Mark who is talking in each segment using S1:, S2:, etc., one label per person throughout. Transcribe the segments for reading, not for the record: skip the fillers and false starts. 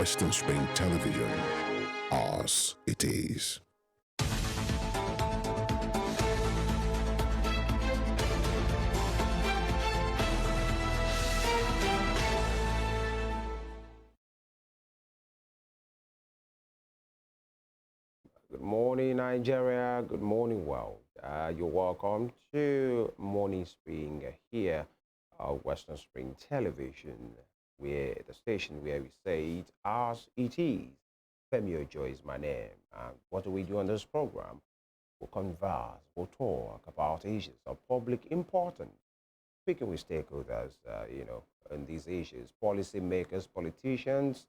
S1: Western Spring Television. Ours it is.
S2: Good morning, Nigeria. Good morning, world. You're welcome to Morning Spring here at Western Spring Television, where the station where we say it as it is. Femi Ojo is my name. And what do we do on this program? We'll converse, we'll talk about issues of public importance, speaking with stakeholders, in these issues, policymakers, politicians,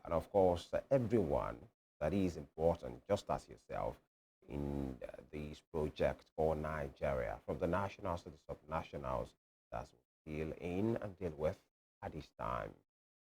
S2: and of course, everyone that is important, just as yourself, in this project called Nigeria, from the nationals to the subnationals, that's what we deal in and deal with at this time.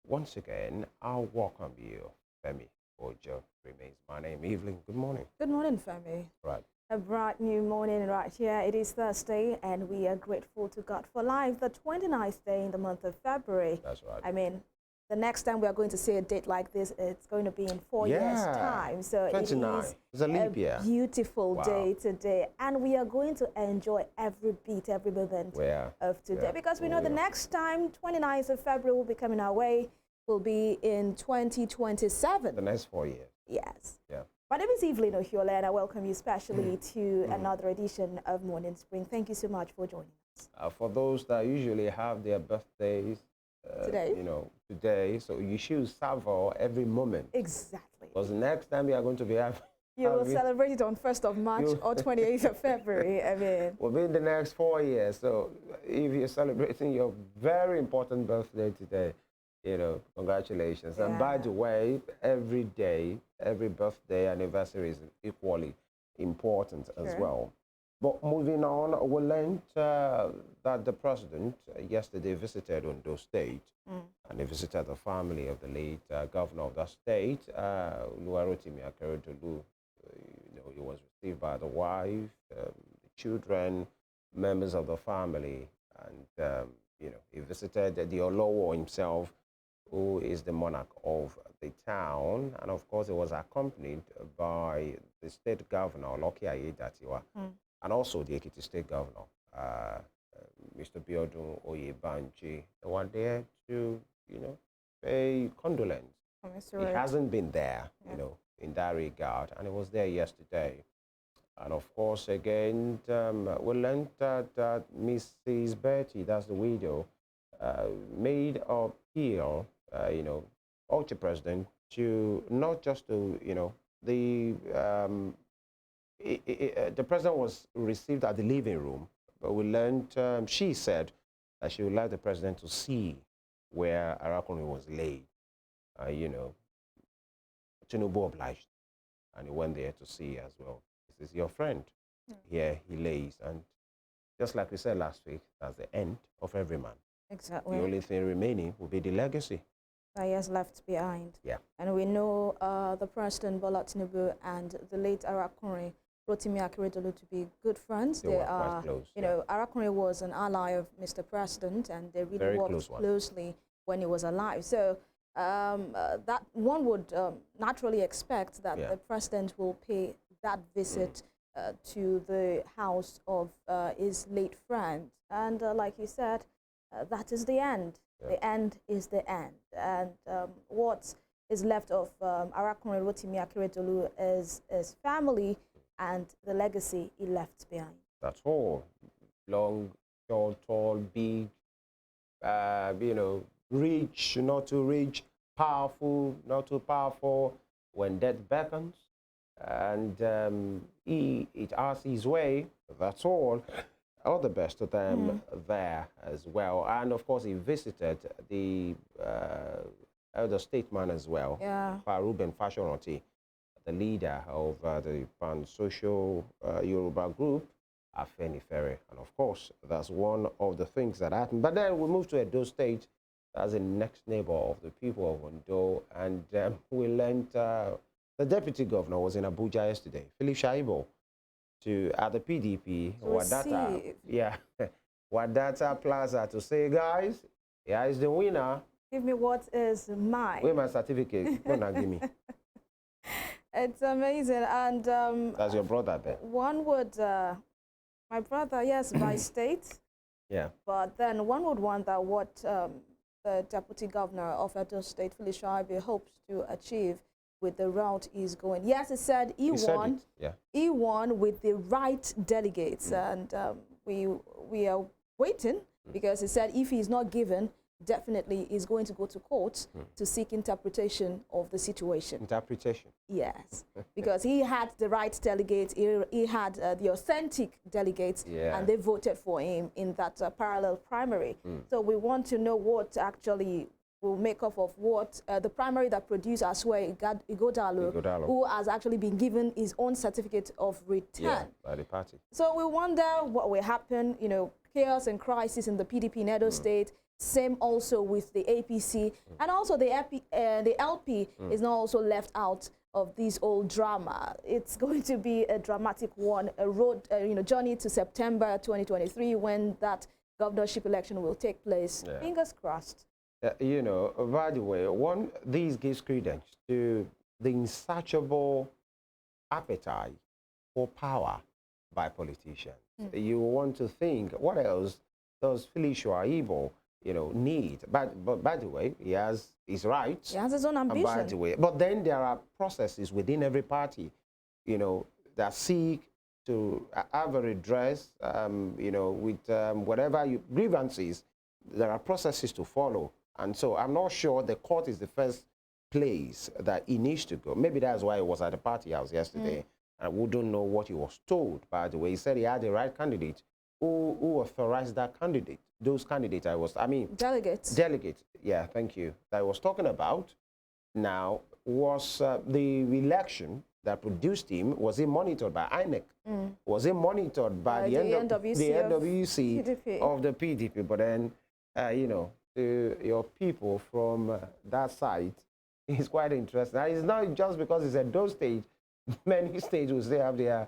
S2: Once again, I'll welcome you, Femi Ojo remains my name. Evelyn, good morning.
S3: Good morning, Femi.
S2: Right.
S3: A bright new morning right here. It is Thursday, and we are grateful to God for life, the 29th day in the month of February.
S2: That's right.
S3: I mean, the next time we are going to see a date like this, it's going to be in 4 years' time. So
S2: 29. It's a leap year.
S3: Beautiful day today. And we are going to enjoy every beat, every moment of today. Because we know the next time, 29th of February, will be coming our way, will be in 2027.
S2: The next 4 years.
S3: Yes.
S2: Yeah.
S3: My name is Evelyn Ohiolei, and I welcome you especially to another edition of Morning Spring. Thank you so much for joining us.
S2: For those that usually have their birthdays,
S3: today?
S2: Today, so you should savor every moment.
S3: Exactly.
S2: Because next time you are going to be having...
S3: You will celebrate it on 1st of March or 28th of February, I mean.
S2: Within the next 4 years. So if you're celebrating your very important birthday today, congratulations. Yeah. And by the way, every day, every birthday anniversary is equally important as well. But moving on, we learned that the president yesterday visited Ondo State, and he visited the family of the late governor of that state, Oluwarotimi Akeredolu. He was received by the wife, the children, members of the family, and he visited the Olowo himself, who is the monarch of the town, and of course he was accompanied by the state governor, Loki Ayedatiwa, and also the Ekiti State Governor, Mr. Biodun Oyebanji. They were there to, pay condolence. He hasn't been there, in that regard, and he was there yesterday. And of course, again, we learned that Mrs. Betty, that's the widow, made an appeal, urged the president to not just to, the president was received at the living room, but we learned, she said that she would like the president to see where Arakuni was laid. Tinubu obliged, and he went there to see as well. This is your friend. Here he lays, and just like we said last week, that's the end of every man.
S3: Exactly.
S2: The only thing remaining will be the legacy
S3: that he has left behind.
S2: Yeah.
S3: And we know the president, Bola Tinubu, and the late Arakuni, Rotimi Akeredolu, to be good friends.
S2: They are quite close.
S3: Arakuni was an ally of Mr. President, and they really
S2: Very
S3: worked closely when he was alive. So that one would naturally expect that the president will pay that visit to the house of his late friend. And like you said, that is the end. Yeah. The end is the end. And what is left of Arakuni Rotimi Akeredolu is his family and the legacy he left behind.
S2: That's all. Long, short, tall, big, rich, not too rich, powerful, not too powerful, when death beckons. And it has his way, that's all. All the best to them there as well. And of course, he visited the elder statesman as well, Ruben Fashionati, the leader of the pan-social Yoruba group, Afeni Ferry. And of course, that's one of the things that happened. But then we moved to Edo State as the next neighbor of the people of Ondo. And we learned the deputy governor was in Abuja yesterday, Philip Shaibo, at the PDP, Wadata Plaza, to say, guys, here is the winner.
S3: Give me what is mine.
S2: Where my certificate? Go now, give me.
S3: It's amazing. And
S2: That's your brother there.
S3: one would, my brother, yes, by state.
S2: Yeah.
S3: But then one would wonder what the Deputy Governor of Edo State, Felicia Ibe, hopes to achieve with the route he's going. Yes, he said he won.
S2: Yeah.
S3: He won with the right delegates, and we are waiting because he said if he's not given, definitely he's going to go to court to seek interpretation of the situation.
S2: Interpretation.
S3: Yes, because he had the right delegates, he had the authentic delegates, and they voted for him in that parallel primary. So we want to know what actually will make up of what the primary that produced Aswe Igodalo, who has actually been given his own certificate of return
S2: by the party.
S3: So we wonder what will happen, you know, chaos and crisis in the PDP in Edo State. Same also with the APC, and also the LP is not also left out of this old drama. It's going to be a dramatic one, a road, journey to September 2023 when that governorship election will take place. Fingers crossed.
S2: You know, by the way, this gives credence to the insatiable appetite for power by politicians. You want to think, what else does Felicia Ibe, need? But by the way, he has his rights.
S3: He has his own ambition.
S2: By the way, but then there are processes within every party, that seek to have a redress, with whatever grievances. There are processes to follow. And so I'm not sure the court is the first place that he needs to go. Maybe that's why he was at the party house yesterday. And we don't know what he was told, by the way. He said he had the right candidate. Who authorized that candidate? Those candidates Delegates. Delegates, yeah, thank you. That I was talking about now was the election that produced him. Was it monitored by INEC? Was it monitored by the NWC of the PDP? But then, your people from that side is quite interesting. And it's not just because it's at those states. Many states will still have their,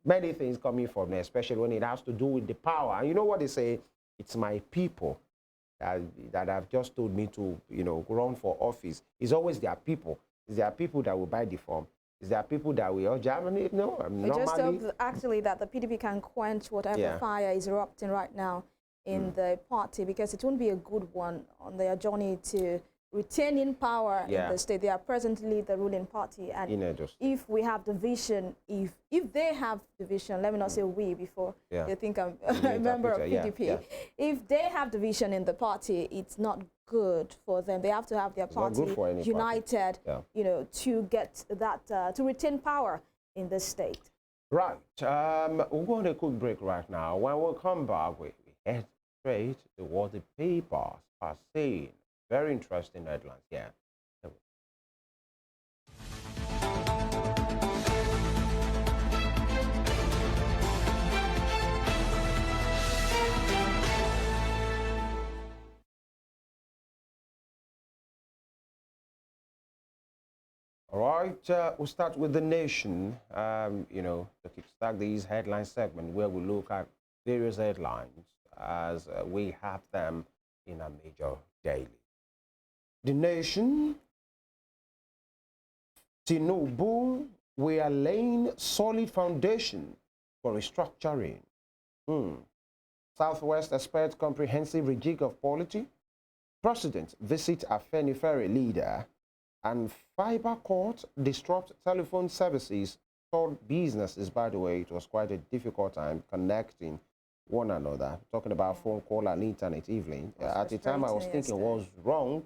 S2: many things coming from there, especially when it has to do with the power. And you know what they say? It's my people that have just told me to, run for office. It's always their people. It's their people that will buy the form. It's their people that will Germany. No,
S3: we just hope actually that the PDP can quench whatever fire is erupting right now in the party, because it won't be a good one on their journey to retaining power in the state. They are presently the ruling party, and if we have division, if they have division, let me not say we before they think I'm a member of PDP. If they have division in the party, it's not good for them. They have to have their party united, to get that, to retain power in the state.
S2: Right. We're going to a quick break right now. When we come back, we head straight to what the papers are saying. Very interesting headlines, yeah. All right, we'll start with The Nation, to kickstart these headline segment where we look at various headlines as we have them in a major daily. The Nation, Tinubu, we are laying solid foundation for restructuring. Southwest expects comprehensive rejig of polity. President visit Afenifere leader. And fiber court disrupt telephone services. Told businesses, by the way, it was quite a difficult time connecting one another. Talking about phone call and internet, Evelyn. At the time, I was thinking what was wrong.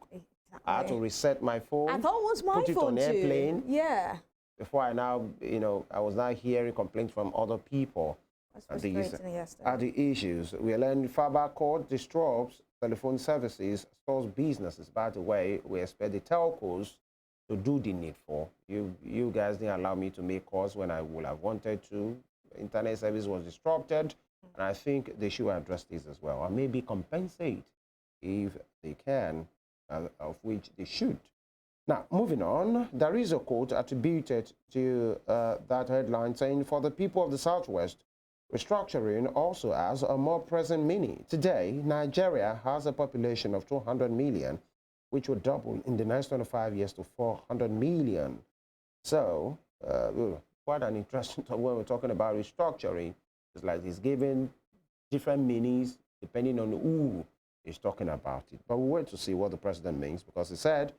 S2: I had to reset my phone.
S3: I thought it was my phone
S2: put it on airplane.
S3: Yeah.
S2: Before I now, I was now hearing complaints from other people at the issues. We learned fiber cord disrupts telephone services, stores businesses. By the way, we expect the telcos to do the needful. You guys didn't allow me to make calls when I would have wanted to. Internet service was disrupted, and I think they should address this as well, and maybe compensate if they can. Of which they should. Now, moving on, there is a quote attributed to that headline saying, for the people of the Southwest, Restructuring also has a more present meaning. Today, Nigeria has a population of 200 million, which will double in the next 25 years to 400 million. So, quite an interesting when we're talking about restructuring. It's like it's giving different meanings depending on who is talking about it. But we wait to see what the president means, because he said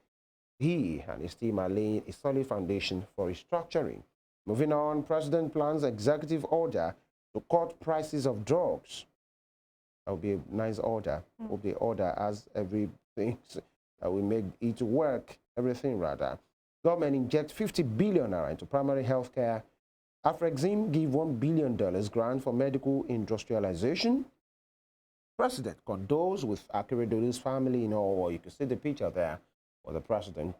S2: he and his team are laying a solid foundation for restructuring. Moving on, President plans executive order to cut prices of drugs. That would be a nice order. Hope the order has everything that will make it work, everything rather. Government inject 50 billion naira into primary health care. Afrexim give $1 billion grant for medical industrialization. President condoles with Akeredolu's family in Ohiolei. You can see the picture there for the president,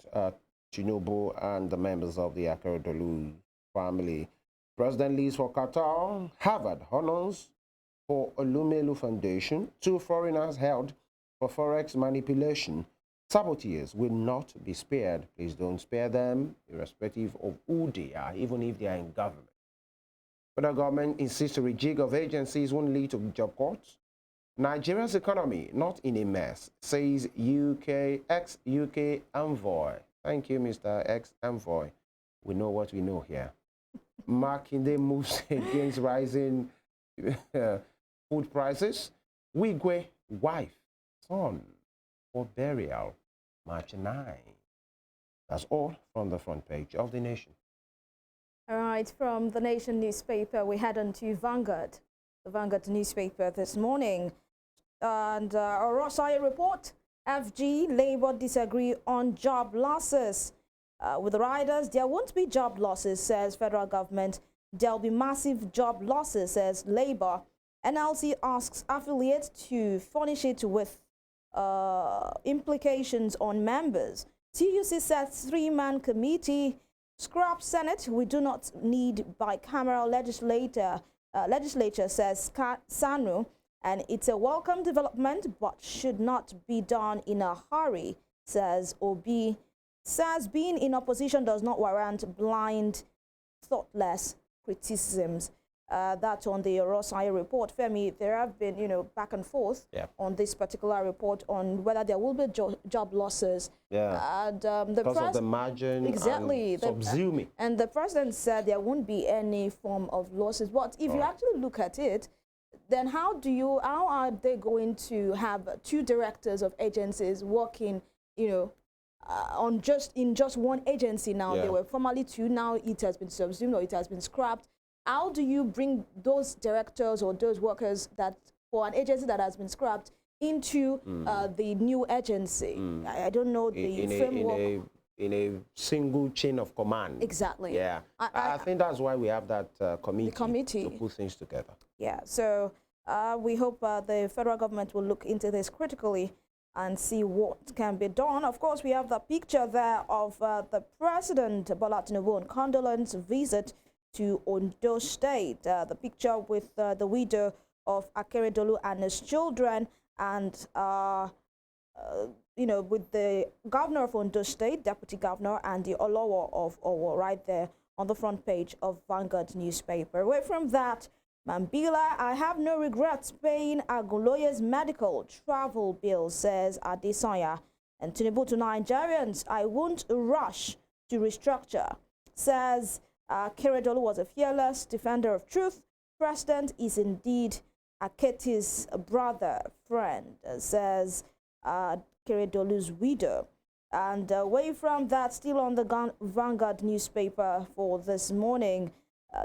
S2: Tinubu, and the members of the Akeredolu family. President leaves for Qatar. Harvard honors for Olumelu Foundation. 2 foreigners held for forex manipulation. Saboteurs will not be spared. Please don't spare them, irrespective of who they are, even if they are in government. Federal government insists a rejig of agencies won't lead to job cuts. Nigeria's economy not in a mess, says ex-UK envoy. Thank you, Mr. Ex-envoy. We know what we know here. Makinde moves against rising food prices. Wigwe, wife, son for burial, March 9. That's all from the front page of The Nation.
S3: All right, from The Nation newspaper, we head on to Vanguard. The Vanguard newspaper this morning. And a Rosai report, FG, Labour disagree on job losses. With the riders, there won't be job losses, says federal government. There'll be massive job losses, says Labour. NLC asks affiliates to furnish it with implications on members. TUC sets 3-man committee. Scrap Senate, we do not need bicameral legislature, says Sanu. And it's a welcome development, but should not be done in a hurry, says Obi. Says being in opposition does not warrant blind, thoughtless criticisms. That's on the Rosai report. Femi, there have been, back and forth on this particular report on whether there will be job losses.
S2: Yeah.
S3: And
S2: because of the margin.
S3: Exactly.
S2: And subsuming.
S3: And the president said there won't be any form of losses. But if you actually look at it, then how are they going to have 2 directors of agencies working, in just one agency now? They were formerly 2, now it has been subsumed or it has been scrapped. How do you bring those directors or those workers that for an agency that has been scrapped into the new agency? I don't know the framework.
S2: In a single chain of command.
S3: Exactly.
S2: Yeah. I think that's why we have that committee to put things together.
S3: Yeah. So we hope the federal government will look into this critically and see what can be done. Of course, we have the picture there of the President Bola Tinubu on condolence visit to Ondo State. The picture with the widow of Akeredolu and his children, and with the governor of Ondo State, deputy governor, and the Olowo of Owo right there on the front page of Vanguard newspaper. Away from that, Mambila, I have no regrets paying Aguloye's medical travel bill, says Adesanya. And Tinubu to Nigerians, I won't rush to restructure, says Akeredolu was a fearless defender of truth. President is indeed Aketi's brother, friend, says Akeredolu's widow. And away from that, still on the Vanguard newspaper for this morning,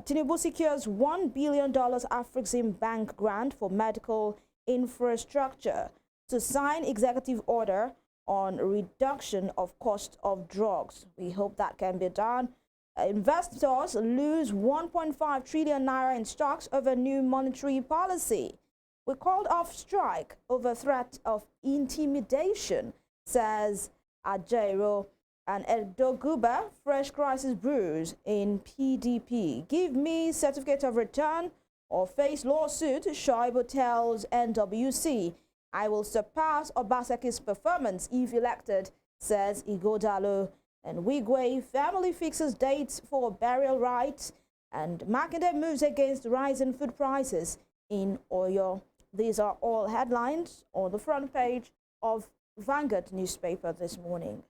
S3: Tinubu secures $1 billion Afrexim Bank grant for medical infrastructure to sign executive order on reduction of cost of drugs. We hope that can be done. Investors lose 1.5 trillion naira in stocks over new monetary policy. We called off strike over threat of intimidation, says Ajaero. And Edo Guba, fresh crisis brews in PDP. Give me certificate of return or face lawsuit, Shoibu tells NWC. I will surpass Obaseki's performance if elected, says Igodalo. And Wigwe, family fixes dates for burial rites. And Makinde moves against rising food prices in Oyo. These are all headlines on the front page of Vanguard newspaper this morning.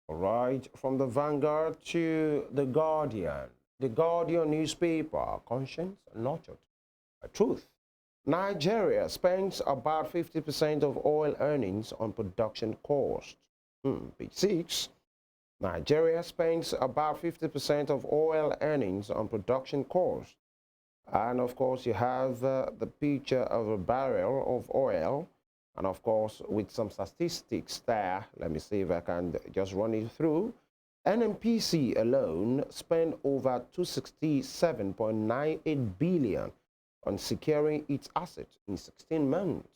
S2: All right, from the Vanguard to the Guardian. The Guardian newspaper, conscience nurtured by truth. Nigeria spends about 50% of oil earnings on production cost. Page 6. Nigeria spends about 50% of oil earnings on production cost. And of course, you have the picture of a barrel of oil. And of course, with some statistics there, let me see if I can just run it through. NNPC alone spent over 267.98 billion on securing its assets in 16 months,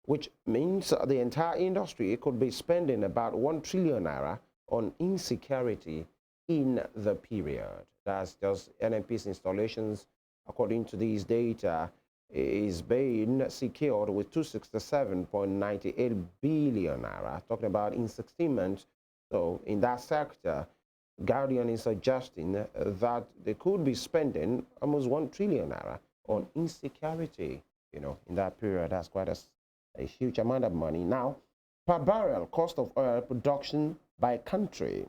S2: which means the entire industry could be spending about 1 trillion naira on insecurity in the period. That's just NNPC installations, according to these data, is being secured with 267.98 billion naira, talking about in 16 months. So in that sector, Guardian is suggesting that they could be spending almost 1 trillion naira on insecurity, you know, in that period. That's quite a huge amount of money. Now, per barrel cost of oil production by country.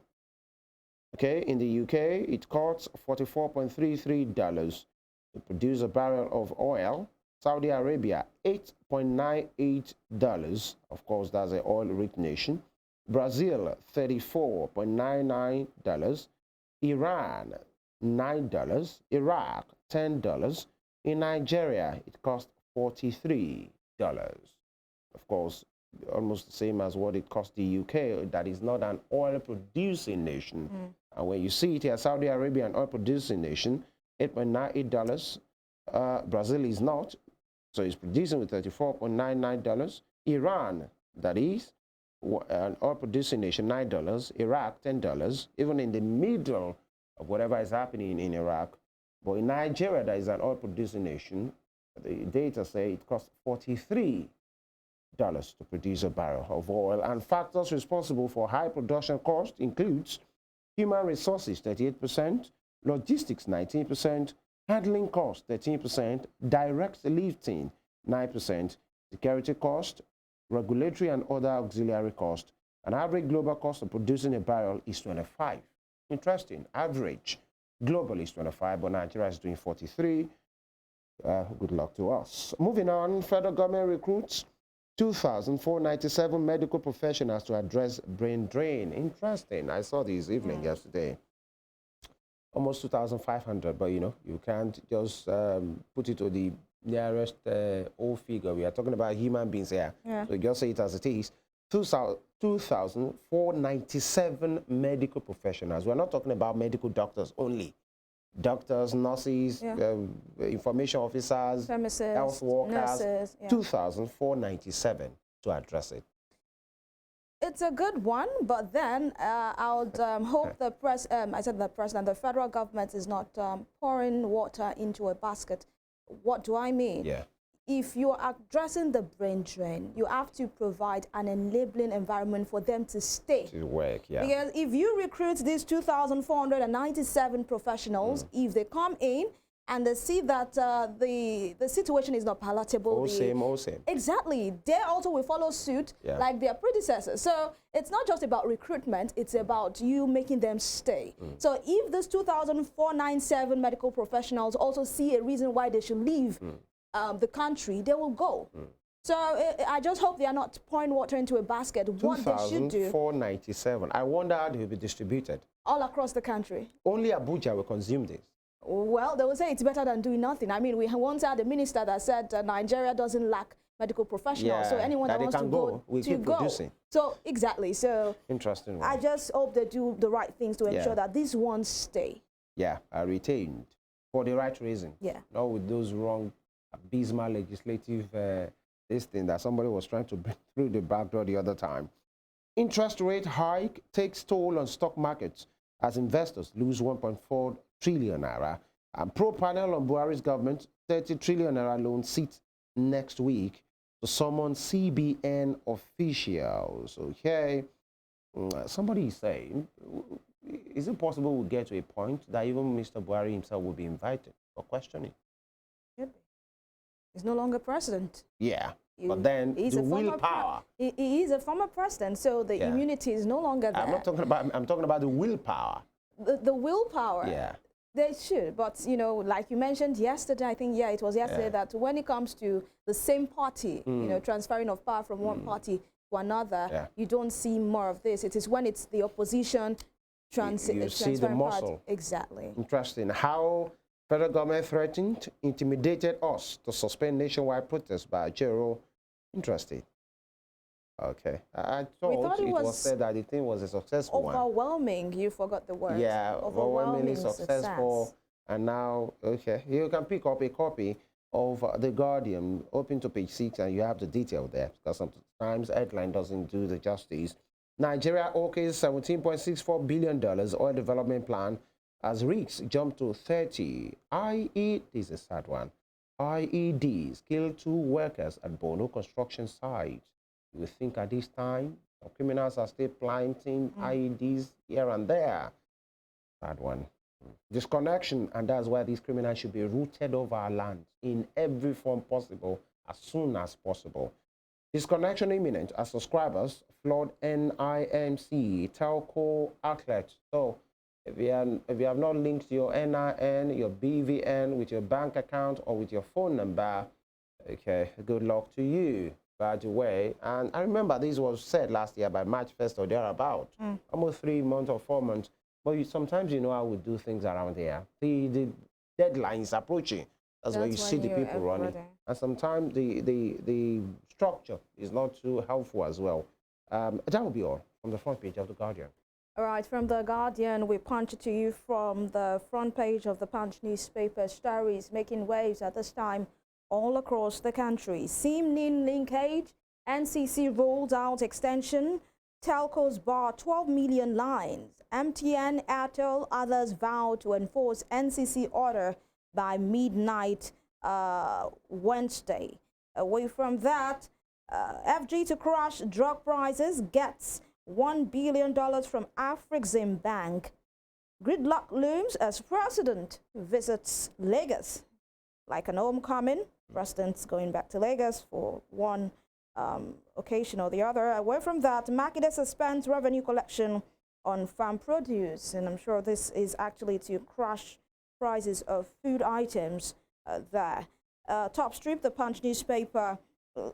S2: Okay, in the UK, it costs $44.33 to produce a barrel of oil. Saudi Arabia, $8.98. Of course, that's an oil-rich nation. Brazil, $34.99. Iran, $9. Iraq, $10. In Nigeria, it costs $43. Of course, almost the same as what it cost the UK. That is not an oil-producing nation. And when you see it here, Saudi Arabia, an oil-producing nation, $8.98. Brazil is not, so it's producing with $34.99. Iran, that is, an oil-producing nation, $9. Iraq, $10. Even in the middle of whatever is happening in Iraq. But in Nigeria, that is an oil-producing nation, the data say it costs $43 to produce a barrel of oil. And factors responsible for high production cost includes human resources, 38%, logistics, 19%, handling cost, 13%, direct lifting, 9%, security cost, regulatory and other auxiliary cost. An average global cost of producing a barrel is 25. Interesting. Average globally is 25, but Nigeria is doing 43. Good luck to us. Moving on, federal government recruits 2,497 medical professionals to address brain drain. Interesting. I saw this evening yesterday. Almost 2,500, but you know, you can't just put it to the nearest old figure. We are talking about human beings here. So just say it as it is. 2,497 medical professionals. We're not talking about medical doctors only. Doctors, nurses, information officers, pharmacists, health workers, nurses, 2,497 to address it.
S3: It's a good one, but then I would hope the the federal government is not pouring water into a basket. What do I mean? If you are addressing the brain drain, you have to provide an enabling environment for them to stay.
S2: To work,
S3: Because if you recruit these 2,497 professionals, if they come in and they see that the situation is not palatable.
S2: All same.
S3: Exactly. They also will follow suit like their predecessors. So it's not just about recruitment, it's about you making them stay. So if these 2,497 medical professionals also see a reason why they should leave the country, they will go. So I just hope they are not pouring water into a basket. What they should do.
S2: 2,497. I wonder how they will be distributed.
S3: All across the country.
S2: Only Abuja will consume this.
S3: Well, they will say it's better than doing nothing. I mean, we once had a minister that said Nigeria doesn't lack medical professionals. So anyone that wants to go,
S2: we keep producing.
S3: So exactly. So
S2: interesting one.
S3: I just hope they do the right things to ensure that these ones stay.
S2: Are retained for the right reason. Not with those wrong, abysmal legislative this thing that somebody was trying to bring through the back door the other time. Interest rate hike takes toll on stock markets as investors lose 1.4 trillion naira. And pro-panel on Buhari's government, 30 trillion naira loan sits next week to summon CBN officials. Okay, somebody is saying, is it possible we'll get to a point that even Mr. Buhari himself will be invited for questioning?
S3: Should be. He's no longer president.
S2: Yeah, but then the willpower.
S3: He is a former president, so the immunity is no longer there.
S2: I'm talking about the willpower.
S3: The willpower.
S2: Yeah.
S3: They should, but you know, like you mentioned yesterday, I think, it was yesterday, that when it comes to the same party, you know, transferring of power from one party to another, you don't see more of this. It is when it's the opposition
S2: you see the muscle.
S3: Exactly.
S2: Interesting. How federal government threatened, intimidated us to suspend nationwide protests by Jero. Interesting. Okay. I thought it was said that the thing was a successful one.
S3: Overwhelming. You forgot the word.
S2: Yeah, overwhelmingly successful. And now, okay, you can pick up a copy of The Guardian, open to page 6, and you have the detail there, because sometimes headline doesn't do the justice. Nigeria OK's $17.64 billion oil development plan as risks jump to 30. This is a sad one. IEDs killed 2 workers at Bono construction site. You would think at this time, criminals are still planting IEDs here and there. Sad one. Disconnection, and that's why these criminals should be rooted over our land in every form possible as soon as possible. Disconnection imminent as subscribers flood NIMC telco outlets. So if you have not linked your NIN, your BVN with your bank account or with your phone number, okay, good luck to you. By the way, and I remember this was said last year by March 1st or thereabout, almost 3 months or 4 months. But sometimes you know how we do things around here. The deadline is approaching. That's where you see the people running. And sometimes the structure is not too helpful as well. That will be all from the front page of The Guardian.
S3: All right, from The Guardian, we punch it to you from the front page of the Punch newspaper. Stories making waves at this time all across the country. SIM-NIN linkage, NCC rolled out extension, telcos bar 12 million lines. MTN, Airtel, others vow to enforce NCC order by midnight Wednesday. Away from that, FG to crush drug prices, gets $1 billion from Afrexim Bank. Gridlock looms as president visits Lagos. Like an homecoming, president's going back to Lagos for one occasion or the other. Away from that, Makinde suspends revenue collection on farm produce, and I'm sure this is actually to crush prices of food items there. Top strip, the Punch newspaper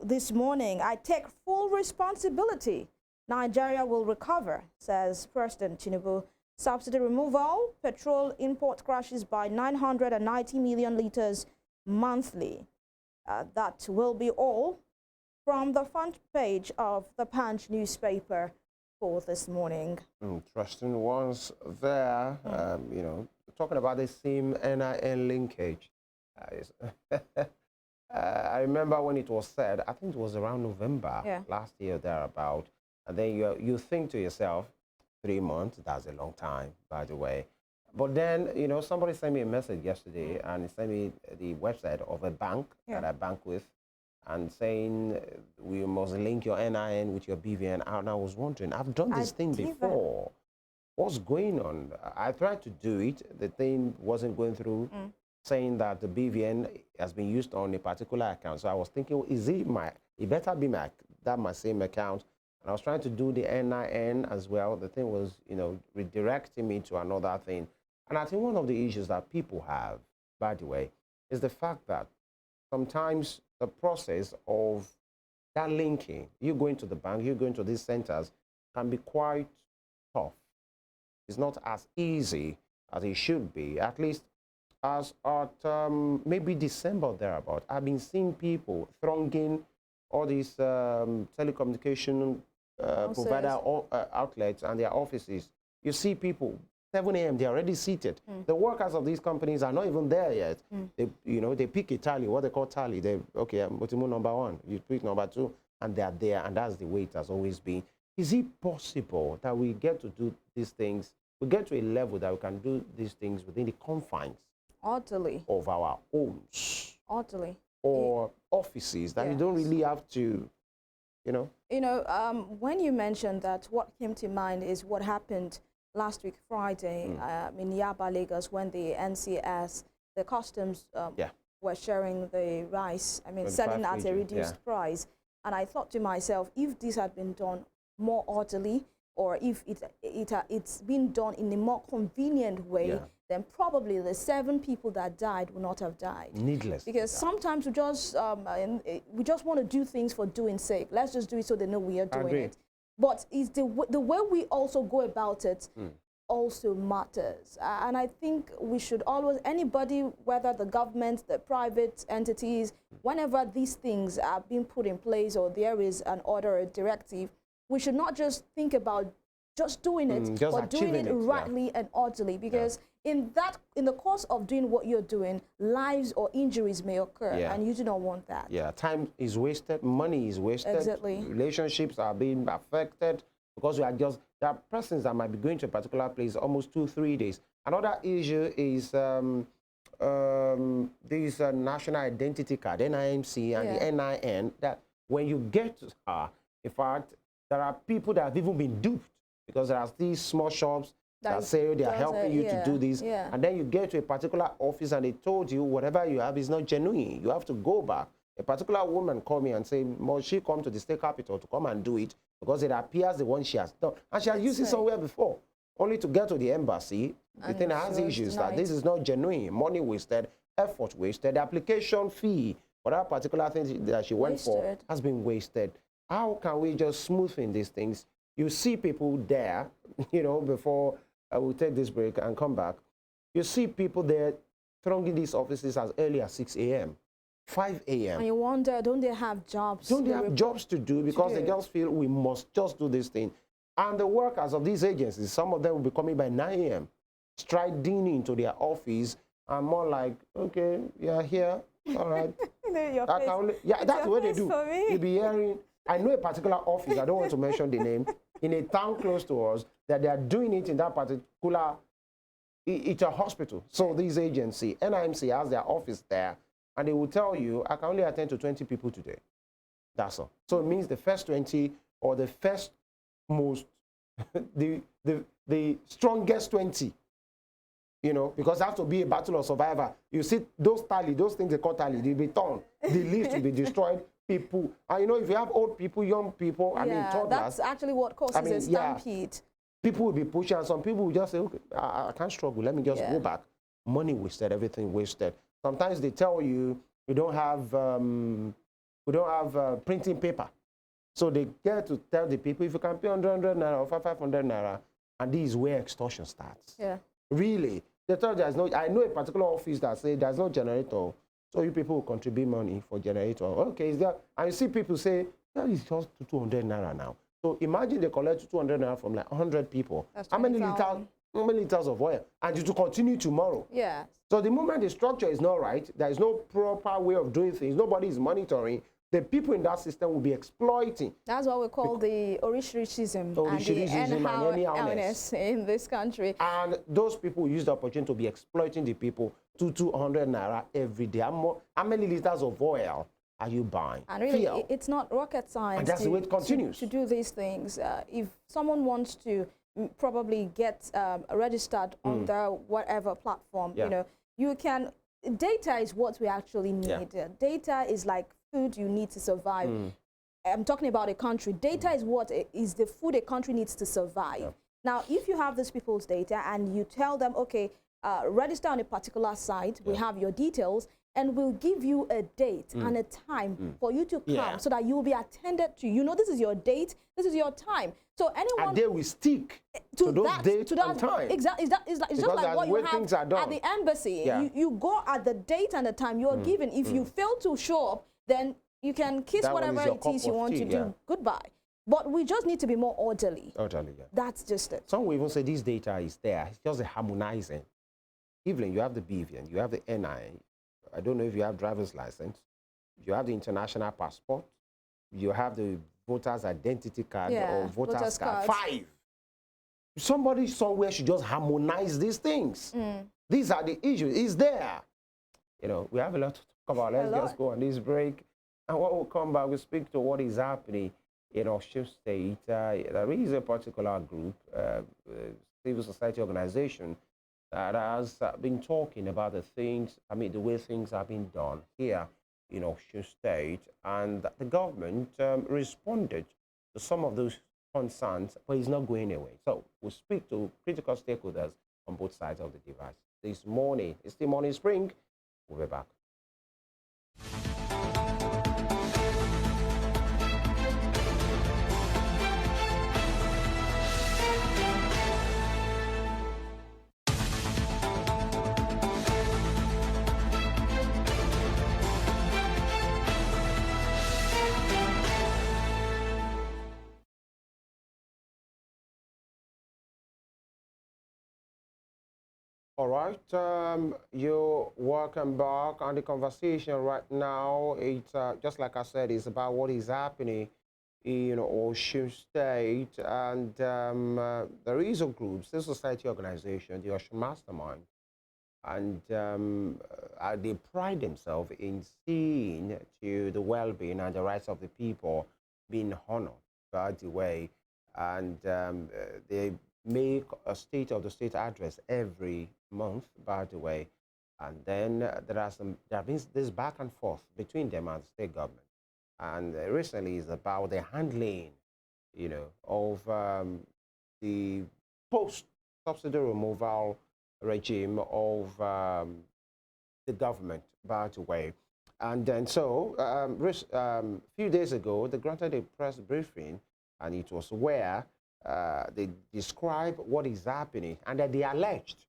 S3: this morning. I take full responsibility. Nigeria will recover, says President Tinubu. Subsidy removal, petrol import crashes by 990 million liters monthly. That will be all from the front page of the Punch newspaper for this morning.
S2: Interesting ones there. You know, talking about the same NIN linkage. I remember when it was said, I think it was around November last year, thereabout. And then you think to yourself, 3 months, that's a long time, by the way. But then, you know, somebody sent me a message yesterday, and he sent me the website of a bank that I bank with, and saying we must link your NIN with your BVN. And I was wondering, I've done this thing before. What's going on? I tried to do it. The thing wasn't going through, saying that the BVN has been used on a particular account. So I was thinking, it better be my same account. And I was trying to do the NIN as well. The thing was, you know, redirecting me to another thing. And I think one of the issues that people have, by the way, is the fact that sometimes the process of that linking, you going to the bank, you going to these centers, can be quite tough. It's not as easy as it should be, at least as at maybe December thereabout. I've been seeing people thronging all these telecommunication provider outlets and their offices. You see people 7 a.m. they're already seated. The workers of these companies are not even there yet. They, you know, they pick a tally, what they call tally. They Motimu number 1, you pick number 2, and they are there, and that's the way it has always been. Is it possible that we get to do these things? We get to a level that we can do these things within the confines of our homes, or offices, that you don't really have to, you know.
S3: When you mentioned that, what came to mind is what happened last week, Friday, in Yaba, Lagos, when the NCS, the customs were sharing the rice, selling at a reduced price. And I thought to myself, if this had been done more orderly, or if it's been done in a more convenient way, then probably the 7 people that died would not have died.
S2: Needless.
S3: Because sometimes we just want to do things for doing sake. Let's just do it so they know we are doing it. But it's the way we also go about it also matters. And I think we should always, anybody, whether the government, the private entities, whenever these things are being put in place or there is an order or a directive, we should not just think about just doing it, but doing it rightly and orderly, because in the course of doing what you're doing, lives or injuries may occur, and you do not want that. Yeah, time is wasted, money is wasted, relationships are being affected, because there are persons that might be going to a particular place almost 2-3 days. Another issue is this national identity card, NIMC and the NIN, that when you get to in fact, there are people that have even been duped, because there are these small shops that say they are helping you to do this, and then you get to a particular office and they told you whatever you have is not genuine. You have to go back. A particular woman called me and said, must she come to the state capital to come and do it, because it appears the one she has done, and she has used it somewhere before, only to get to the embassy. The thing has issues that this is not genuine, money wasted, effort wasted, the application fee for that particular thing that she went for has been wasted. How can we just smoothen these things? You see people there, before we'll take this break and come back, you see people there thronging these offices as early as 6 a.m., 5 a.m. And you wonder, don't they have jobs?
S2: Don't they have jobs to do, because they just feel we must just do this thing. And the workers of these agencies, some of them will be coming by 9 a.m., striding into their office, and more like, okay, you're here, all right. That's the way they do. You'll be hearing, I know a particular office, I don't want to mention the name, in a town close to us, that they are doing it in that particular, it's a hospital. So this agency, NIMC, has their office there, and they will tell you, I can only attend to 20 people today. That's all. So it means the first 20, or the first most, the strongest 20, because it has to be a battle of survivor. You see those things they call tally, they'll be torn. The list will be destroyed. People, and if you have old people, young people, toddlers.
S3: That's actually what causes a stampede.
S2: People will be pushing, and some people will just say, okay, I can't struggle, let me just go back. Money wasted, everything wasted. Sometimes they tell you, we don't have printing paper. So they get to tell the people, if you can pay 100 naira or 500 naira, and this is where extortion starts. Yeah. Really. They tell you I know a particular office that say there's no generator, so you people will contribute money for generator. Okay, is there? And you see people say, that is just 200 naira now. So imagine they collect 200 naira from like 100 people. That's how many liters of oil? And it will continue tomorrow. Yeah. So the moment the structure is not right, there is no proper way of doing things, nobody is monitoring, the people in that system will be exploiting. That's what we call the Orishirishism and the anyhowness in this country. And those people use the opportunity to be exploiting the people to 200 naira every day. How many liters of oil are you buying? And really, it's not rocket science. And that's the way it continues. To do these things. If someone wants to probably get registered on their whatever platform, you can. Data is what we actually need. Data is like food you need to survive. I'm talking about a country. Data is what is the food a country needs to survive. Now, if you have these people's data and you tell them, okay, register on a particular site, we have your details, and we'll give you a date and a time for you to come so that you will be attended to. This is your date, this is your time. So anyone... And they will stick to those dates and time. Exactly. It's just like what you have at the embassy. You go at the date and the time you are given. If you fail to show up, then you can kiss whatever it is you want to do. Goodbye. But we just need to be more orderly. That's just it. Some will even say this data is there. It's just a harmonizing. Evelyn, you have the BVN, you have the NI. I don't know if you have driver's license. You have the international passport. You have the voter's identity card or voter's card. 5. Somebody somewhere should just harmonize these things. These are the issues. It's there. We have a lot to talk about. Let's just go on this break. And when we come back, we speak to what is happening in Osun State. There is a particular group, civil society organization that has been talking about the things, the way things have been done here in Osun State, and the government responded to some of those concerns, but it's not going away. So we'll speak to critical stakeholders on both sides of the divide. This morning, it's the morning spring. We'll be back. All right, you're welcome back. On the conversation right now, it's just like I said, it's about what is happening in Osun State, and there is a group, civil society organization, the Osun Mastermind, and they pride themselves in seeing to the well-being and the rights of the people being honored by the way, and they make a state of the state address every month, by the way, and then there have been this back and forth between them and the state government, and recently is about the handling, of the post-subsidy removal regime of the government, by the way. And then so, a few days ago, they granted a press briefing, and it was where they describe what is happening, and that they alleged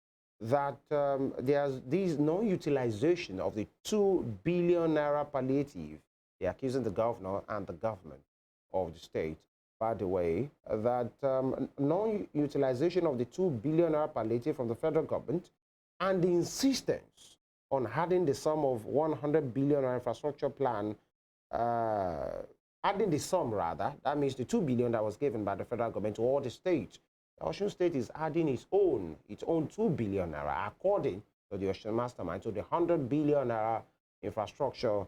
S2: that there's this non-utilization of the 2 billion naira palliative. They're accusing the governor and the government of the state, by the way, that non-utilization of the 2 billion naira palliative from the federal government and the insistence on adding the sum of 100 billion naira infrastructure plan, adding the sum rather, that means the 2 billion that was given by the federal government to all the states. The Osun State is adding its own 2 billion naira, according to the Osun Mastermind, to the 100 billion naira infrastructure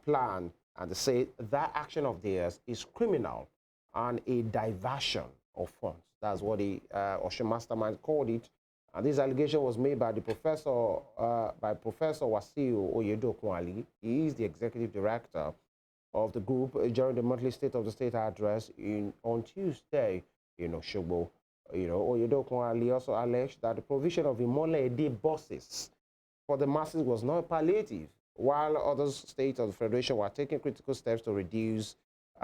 S2: plan, and they say that action of theirs is criminal and a diversion of funds. That's what the Osun Mastermind called it. And this allegation was made by Professor Wasiu Oyedokunali. He is the executive director of the group during the monthly State of the State address on Tuesday in Osogbo. Oyedokunali also alleged that the provision of Ohiolei buses for the masses was not palliative, while other states of the Federation were taking critical steps to reduce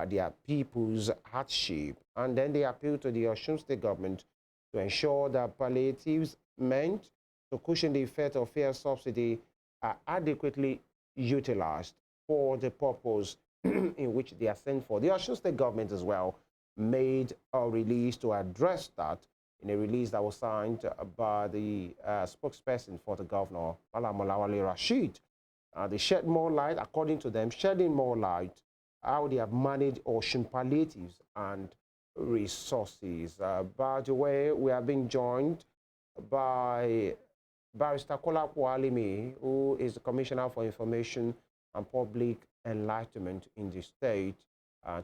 S2: their people's hardship. And then they appealed to the Osun State government to ensure that palliatives meant to cushion the effect of fuel subsidy are adequately utilized for the purpose in which they are sent for. The Osun State government as well made a release to address that, in a release that was signed by the spokesperson for the governor, Ohiolei Rashid. They shed more light, according to them, shedding more light how they have managed Osun palliatives and resources. By the way, we have been joined by Barrister Kolapo Alimi, who is the Commissioner for Information and Public Enlightenment in the state,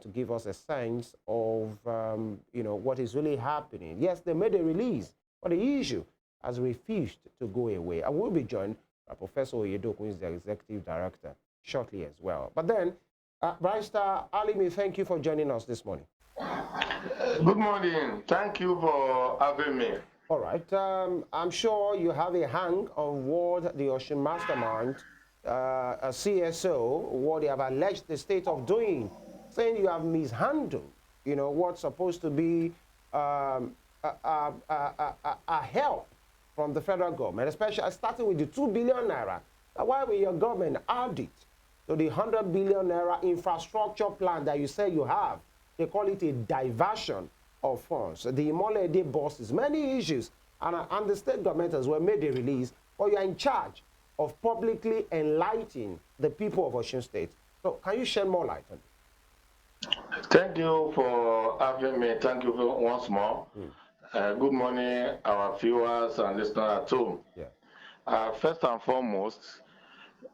S2: to give us a sense of what is really happening. Yes, they made a release, but the issue has refused to go away. And we'll be joined by Professor Oyedoku, who is the executive director, shortly as well. But then, Barrister Alimi, thank you for joining us this morning.
S4: Good morning. Thank you for having me.
S2: All right. I'm sure you have a hang on what the Osun Mastermind, a CSO, what they have alleged the state of doing, saying you have mishandled, what's supposed to be a help from the federal government, especially starting with the 2 billion naira. Why will your government add it to the 100 billion naira infrastructure plan that you say you have? They call it a diversion of funds. The Ohiolei bosses, many issues, and the state government as well made a release, but you are in charge of publicly enlightening the people of Osun State. So can you shed more light on it?
S4: Thank you for having me. Thank you once more. Good morning, our viewers and listeners at home.
S2: Yeah.
S4: First and foremost,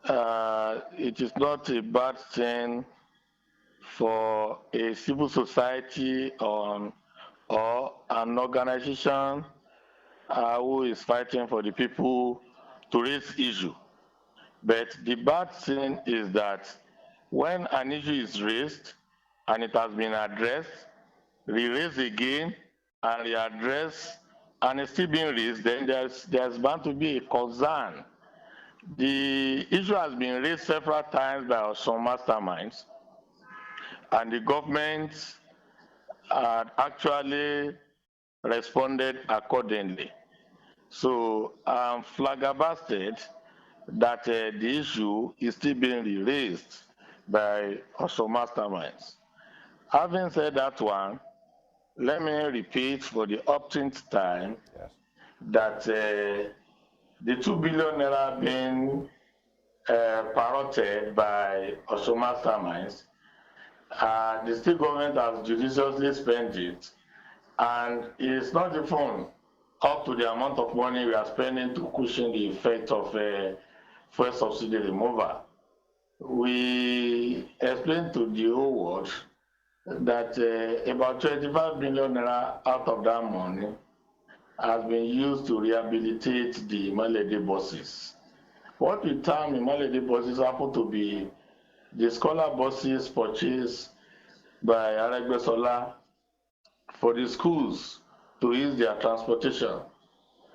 S4: it is not a bad thing for a civil society or an organization who is fighting for the people to raise issue. But the bad thing is that when an issue is raised and it has been addressed, re-raised again and readdressed, and it's still being raised, then there's bound to be a concern. The issue has been raised several times by some masterminds, and the government had actually responded accordingly. So I'm flabbergasted that the issue is still being raised by some masterminds. Having said that one, let me repeat for the upteenth time that the 2 billion naira being parroted by Osun masterminds, the state government has judiciously spent it, and it's not even up to the amount of money we are spending to cushion the effect of fuel subsidy removal. We explained to the whole world that about 25 billion naira out of that money has been used to rehabilitate the Imalede buses. What we term Imalede buses happen to be the scholar buses purchased by Aregbesola for the schools to use their transportation.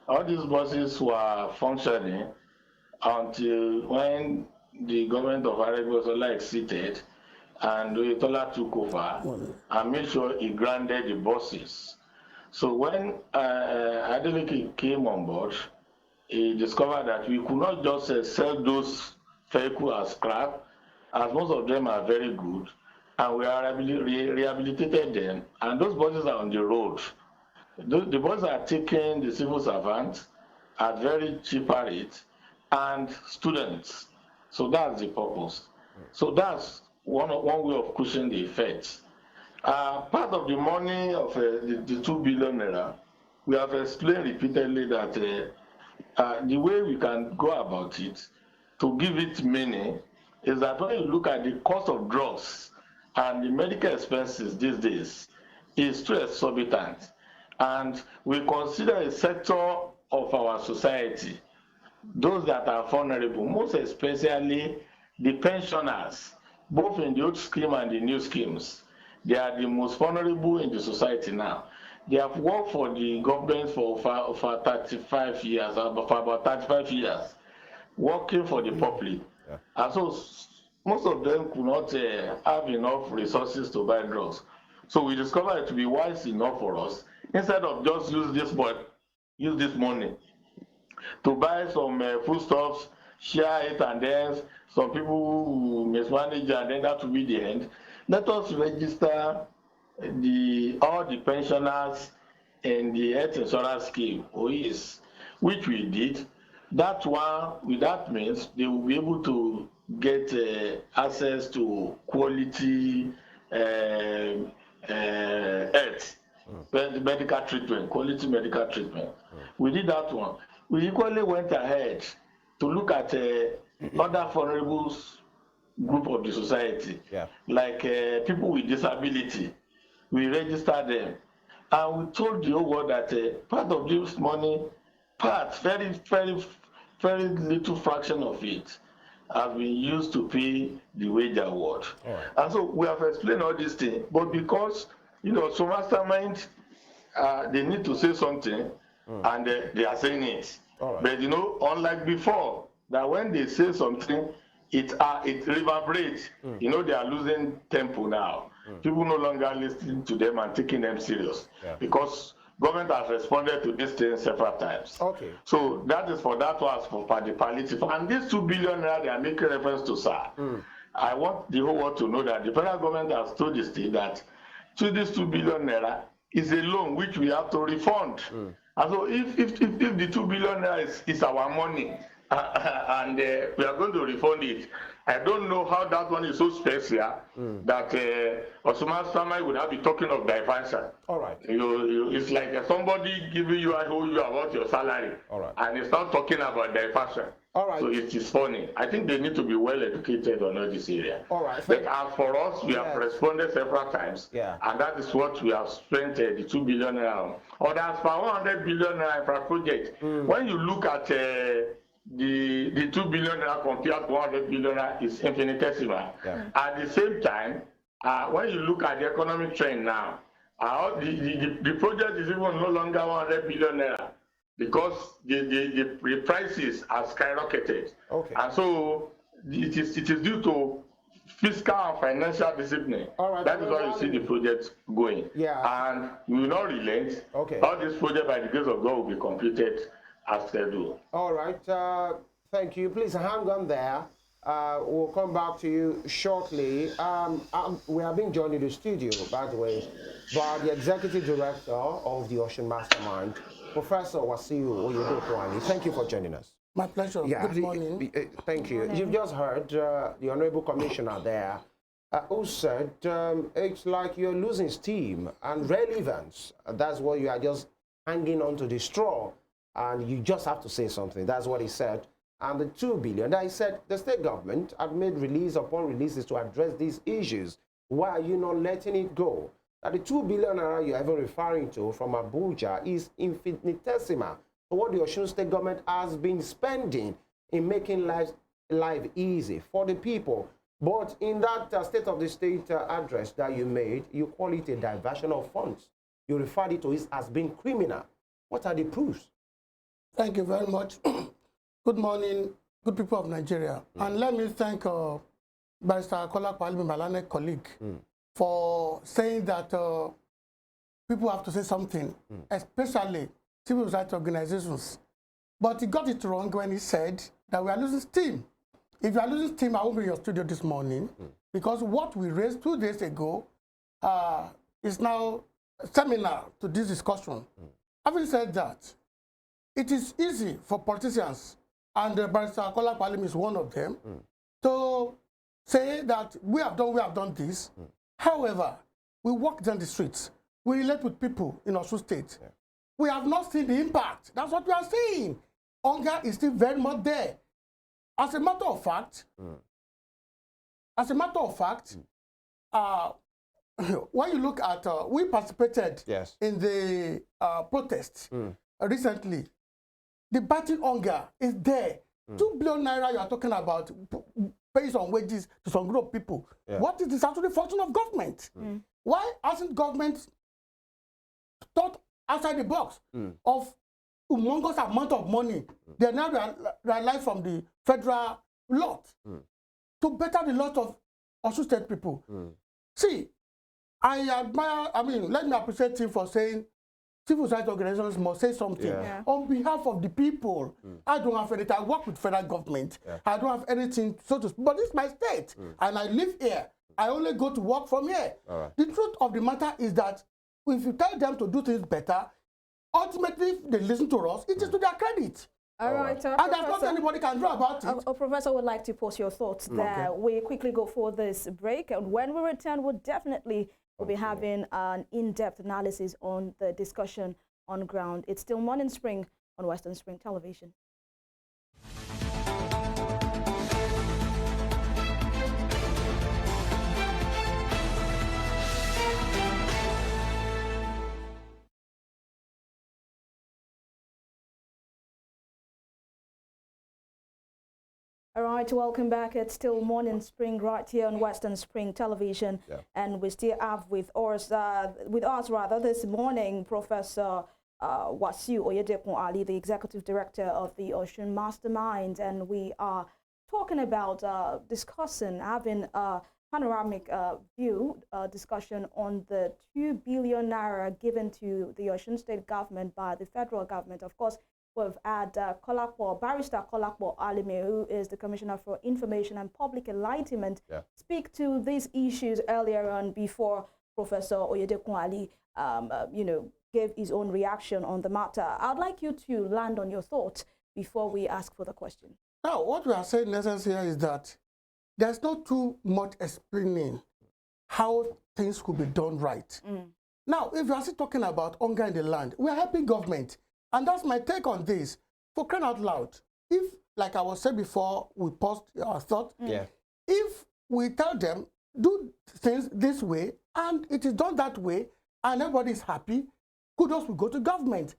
S4: All these buses were functioning until when the government of Aregbesola exited and Oyetola took over and made sure he granted the buses. So when Adeleke came on board, he discovered that we could not just sell those vehicles as scrap, as most of them are very good, and we are rehabilitated them, and those buses are on the road. The buses are taking the civil servants at very cheap rate and students. So that's the purpose. So that's one way of cushioning the effects. Part of the money of the 2 billion naira, we have explained repeatedly that the way we can go about it to give it meaning is that when you look at the cost of drugs and the medical expenses these days is too exorbitant, and we consider a sector of our society, those that are vulnerable, most especially the pensioners, both in the old scheme and the new schemes. They are the most vulnerable in the society now. They have worked for the government for 35 years, for about 35 years, working for the public. Yeah. And so most of them could not have enough resources to buy drugs. So we discovered it to be wise enough for us, instead of just use this money to buy some foodstuffs, share it, and then some people who mismanage, and then that will be the end. Let us register all the pensioners in the health insurance scheme, OIS, which we did. That one, with that means they will be able to get access to quality health, medical treatment, quality medical treatment. We did that one. We equally went ahead to look at other vulnerable group of the society, like people with disability. We registered them, and we told the whole world that part of this money, very, very, very little fraction of it, has been used to pay the wage award. Right. And so we have explained all these things, but because some mastermind, they need to say something, and they are saying it. Right. But unlike before, that when they say something, it reverberates. They are losing tempo now. People no longer listening to them and taking them serious, because government has responded to this thing several times. Okay. So that is for that was for the palliative. And these 2 billion naira they are making reference to, sir. I want the whole world to know that the federal government has told the state that this 2 billion naira is a loan which we have to refund. And so if the 2 billion naira is our money, and we are going to refund it. I don't know how that one is so special that Osun Mastermind would have been talking of diversion.
S2: All right.
S4: It's like somebody giving you, I owe you about your salary.
S2: All right.
S4: And it's not talking about diversion.
S2: All right.
S4: So it is funny. I think they need to be well educated on all this area.
S2: All right.
S4: But as for us, we have responded several times.
S2: Yeah.
S4: And that is what we have spent the 2 billion naira on. Or as for 100 billion naira infra project, when you look at the 2 billion naira compared to 100 billion naira is infinitesimal.
S2: Yeah.
S4: At the same time, when you look at the economic trend now, the project is even no longer 100 billion naira because the prices are skyrocketed.
S2: Okay.
S4: And so it is due to fiscal and financial discipline.
S2: All right.
S4: That is why you see the project going.
S2: Yeah.
S4: And we will not relent.
S2: Okay.
S4: All this project, by the grace of God, will be completed as scheduled.
S2: All right. Thank you. Please hang on there. We'll come back to you shortly. We have been joined in the studio, by the way, by the Executive Director of the Osun Mastermind, Professor Wasiu Ohiolei. Thank you for joining us.
S5: My pleasure. Yeah, good morning.
S2: Thank you. You've just heard the Honorable Commissioner there who said it's like you're losing steam and relevance. That's what you are just hanging on to the straw and you just have to say something. That's what he said. And the 2 billion, I said the state government had made release upon releases to address these issues. Why are you not letting it go? That the 2 billion naira you're ever referring to from Abuja is infinitesimal to what the Osun state government has been spending in making life easy for the people. But in that state of the state address that you made, you call it a diversion of funds. You referred it to it as being criminal. What are the proofs?
S5: Thank you very much. Good morning, good people of Nigeria. And let me thank Barrister Kola Kwalimi, my learned colleague, for saying that people have to say something, especially civil rights organizations. But he got it wrong when he said that we are losing steam. If you are losing steam, I won't be in your studio this morning, because what we raised 2 days ago is now seminal to this discussion. Having said that, it is easy for politicians, and Barrister Kola Kwalimi is one of them, to say that we have done this. However, we walk down the streets, we relate with people in Osun State. We have not seen the impact. That's what we are saying. Hunger is still very much there. As a matter of fact, when you look at, we participated in the protests recently. The biting hunger is there. 2 billion naira you are talking about based on wages to some group of people. What is the statutory function of government? Why hasn't government thought outside the box of humongous amount of money they are now realize from the federal lot to better the lot of Osun State people? See, I admire, let me appreciate him for saying civil rights organizations must say something on behalf of the people. I don't have anything. I work with federal government. I don't have anything, so to speak. But this is my state, and I live here. I only go to work from here. The truth of the matter is that if you tell them to do things better, ultimately, if they listen to us, it is to their credit.
S3: All right.
S5: And there's nothing anybody can do about it.
S3: Professor would like to post your thoughts there. We quickly go for this break, and when we return, we'll definitely be having an in-depth analysis on the discussion on ground. It's still Morning Spring on Western Spring Television. All right, welcome back. It's still Morning Spring right here on Western Spring Television, and we still have with us this morning Professor Wasiu Ohiolei, the Executive Director of the Osun Mastermind, and we are talking about having a panoramic view discussion on the 2 billion naira given to the Osun State government by the federal government. Of course, we've had Barrister Kolakbo Alime, who is the Commissioner for Information and Public Enlightenment, speak to these issues earlier on before Professor Ohiolei, gave his own reaction on the matter. I'd like you to land on your thoughts before we ask for the question.
S5: Now, what we are saying in essence here is that there's not too much explaining how things could be done right. Now, if you are still talking about hunger in the land, we are helping government. And that's my take on this. For crying out loud, if, like I was saying before, we paused our thought, if we tell them, do things this way, and it is done that way, and everybody is happy, kudos will go to government.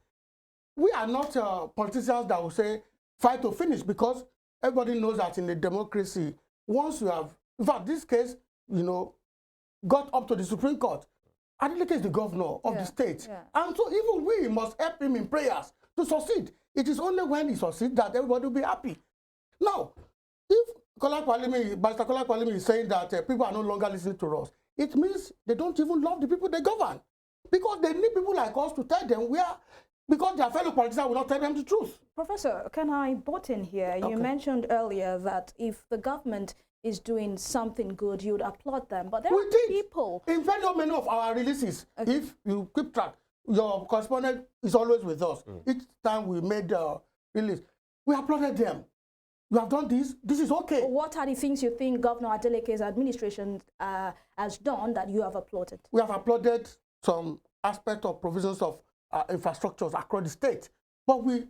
S5: We are not politicians that will say, fight to finish, because everybody knows that in a democracy, once you have, in fact, this case, you know, got up to the Supreme Court, Adeleke is the governor of the state. And so even we must help him in prayers to succeed. It is only when he succeeds that everybody will be happy. Now, if Barrister Kola Kwalimi is saying that people are no longer listening to us, it means they don't even love the people they govern. Because they need people like us to tell them where, because their fellow politicians will not tell them the truth.
S3: Professor, can I butt in here? You mentioned earlier that if the government is doing something good, you would applaud them. But there are people.
S5: In very many of our releases, if you keep track, your correspondent is always with us. Each time we made a release, we applauded them. You have done this, this is okay.
S3: What are the things you think Governor Adeleke's administration has done that you have applauded?
S5: We have applauded some aspect of provisions of infrastructures across the state. But we